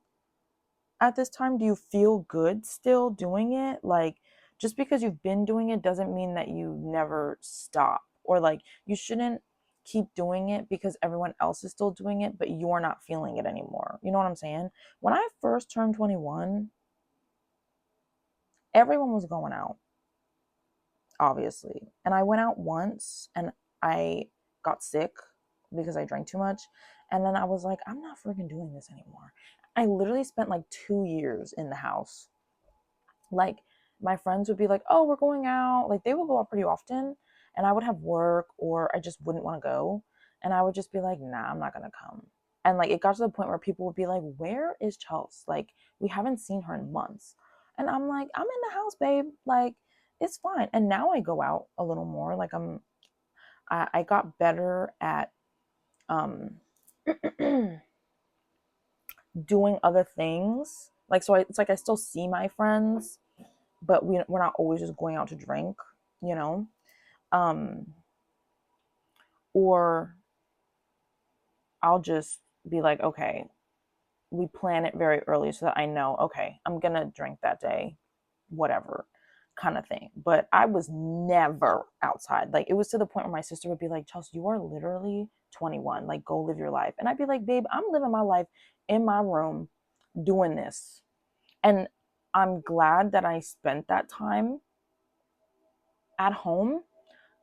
at this time? Do you feel good still doing it? Like, just because you've been doing it doesn't mean that you never stop, or like, you shouldn't keep doing it because everyone else is still doing it but you're not feeling it anymore. You know what I'm saying? When I first turned 21, everyone was going out, obviously, and I went out once and I got sick because I drank too much, and then I was like, I'm not freaking doing this anymore. I literally spent like 2 years in the house. Like, my friends would be like, oh, we're going out, like, they would go out pretty often, and I would have work or I just wouldn't want to go, and I would just be like, nah, I'm not gonna come. And like, it got to the point where people would be like, where is Chelsea? Like, we haven't seen her in months. And I'm like, I'm in the house, babe, like, it's fine. And now I go out a little more. Like, I got better at um doing other things. Like, so it's like I still see my friends, but we're not always just going out to drink, you know? Um, or I'll just be like, okay, we plan it very early so that I know, okay, I'm going to drink that day, whatever kind of thing. But I was never outside. Like, it was to the point where my sister would be like, Chelsea, you are literally 21. Like, go live your life. And I'd be like, babe, I'm living my life in my room doing this. And I'm glad that I spent that time at home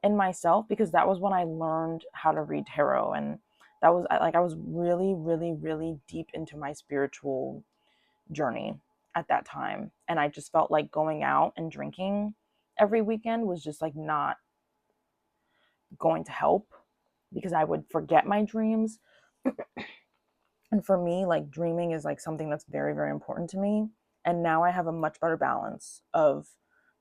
in myself, because that was when I learned how to read tarot. And that was like, I was really, really, really deep into my spiritual journey at that time. And I just felt like going out and drinking every weekend was just like not going to help, because I would forget my dreams. And for me, like, dreaming is like something that's very, very important to me. And now I have a much better balance of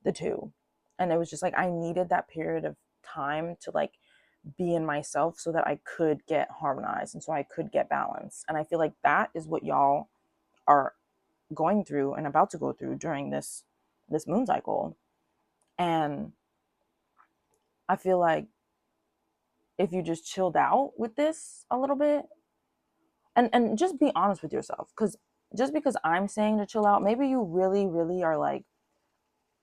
the two. And it was just like, I needed that period of time to like be in myself so that I could get harmonized and so I could get balance. And I feel like that is what y'all are going through and about to go through during this moon cycle. And I feel like if you just chilled out with this a little bit, and just be honest with yourself, because just because I'm saying to chill out, maybe you really, really are like,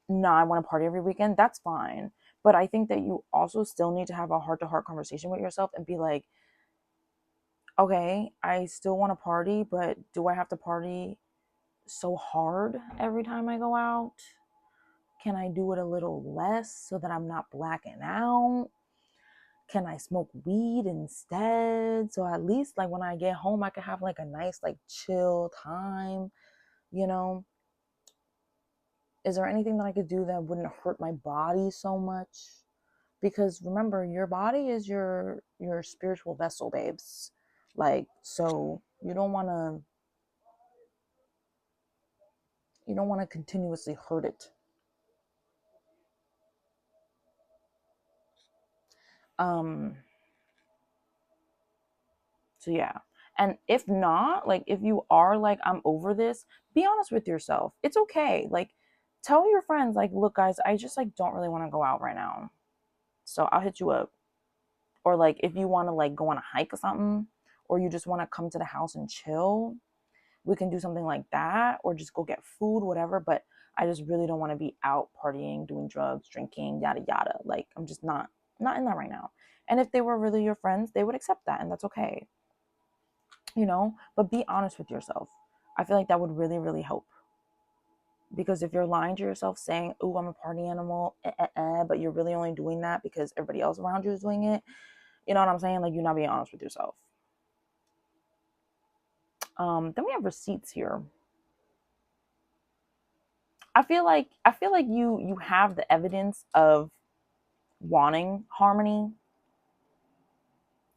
nah, I want to party every weekend. That's fine. But I think that you also still need to have a heart to heart conversation with yourself and be like, okay, I still want to party, but do I have to party so hard every time I go out? Can I do it a little less so that I'm not blacking out? Can I smoke weed instead? So at least like when I get home, I can have like a nice, like chill time, you know? Is there anything that I could do that wouldn't hurt my body so much? Because remember, your body is your spiritual vessel, babes. Like, so you don't want to continuously hurt it. Um so yeah. And if not, like if you are like, I'm over this, be honest with yourself. It's okay. Like tell your friends, like, look guys, I just like don't really want to go out right now. So I'll hit you up. Or like if you want to like go on a hike or something, or you just want to come to the house and chill, we can do something like that, or just go get food, whatever. But I just really don't want to be out partying, doing drugs, drinking, yada yada. Like I'm just not in that right now. And if they were really your friends, they would accept that, and that's okay, you know. But be honest with yourself. I feel like that would really really help, because if you're lying to yourself saying, oh, I'm a party animal, but you're really only doing that because everybody else around you is doing it, you know what I'm saying? Like you're not being honest with yourself. Then we have receipts here. I feel like you have the evidence of wanting harmony.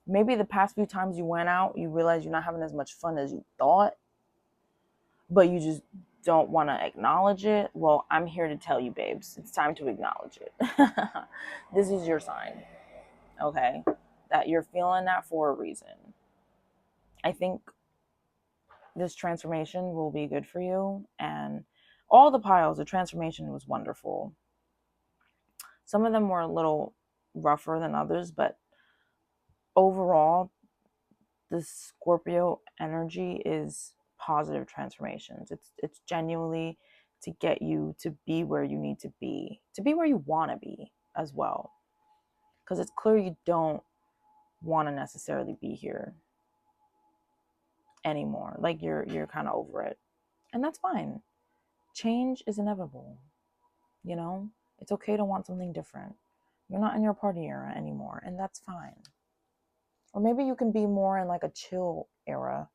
Maybe the past few times you went out, you realize you're not having as much fun as you thought, but you just don't want to acknowledge it. Well, I'm here to tell you, babes, it's time to acknowledge it. This is your sign, okay? That you're feeling that for a reason. I think this transformation will be good for you. And all the piles, the transformation was wonderful. Some of them were a little rougher than others, but overall, the Scorpio energy is positive transformations. It's genuinely to get you to be where you need to be where you want to be as well. Because it's clear you don't want to necessarily be here anymore. Like you're kind of over it, and that's fine. Change is inevitable. You know, it's okay to want something different. You're not in your party era anymore, and that's fine. Or maybe you can be more in like a chill era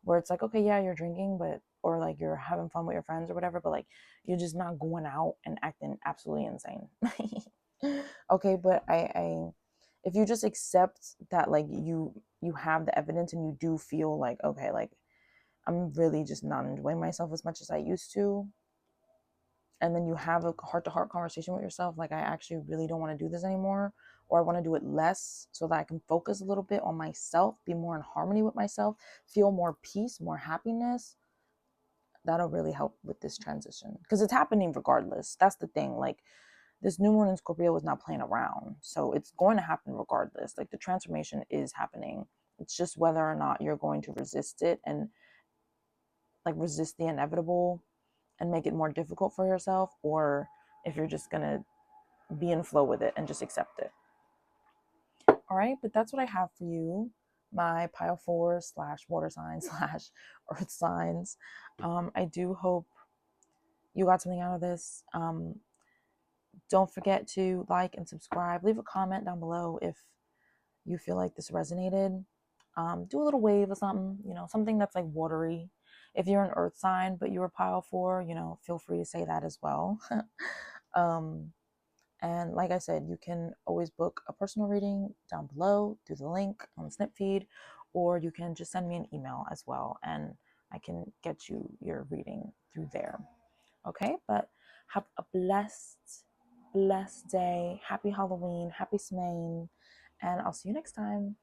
where it's like, okay, yeah, you're drinking, but, or like you're having fun with your friends or whatever, but like you're just not going out and acting absolutely insane. Okay, but if you just accept that, like you have the evidence and you do feel like, okay, like I'm really just not enjoying myself as much as I used to, and then you have a heart-to-heart conversation with yourself, like I actually really don't want to do this anymore, or I want to do it less so that I can focus a little bit on myself, be more in harmony with myself, feel more peace, more happiness. That'll really help with this transition, because it's happening regardless. That's the thing. Like this new moon in Scorpio was not playing around, so it's going to happen regardless. Like the transformation is happening. It's just whether or not you're going to resist it and like resist the inevitable and make it more difficult for yourself, or if you're just gonna be in flow with it and just accept it. All right, but that's what I have for you, my pile four slash water signs slash earth signs. I do hope you got something out of this. Don't forget to like and subscribe. Leave a comment down below if you feel like this resonated. Do a little wave or something, you know, something that's like watery. If you're an earth sign but you're a pile four, you know, feel free to say that as well. um, And like I said, you can always book a personal reading down below through the link on the snip feed, or you can just send me an email as well, and I can get you your reading through there. Okay, but have a blessed day. Happy Halloween, happy Smain, and I'll see you next time.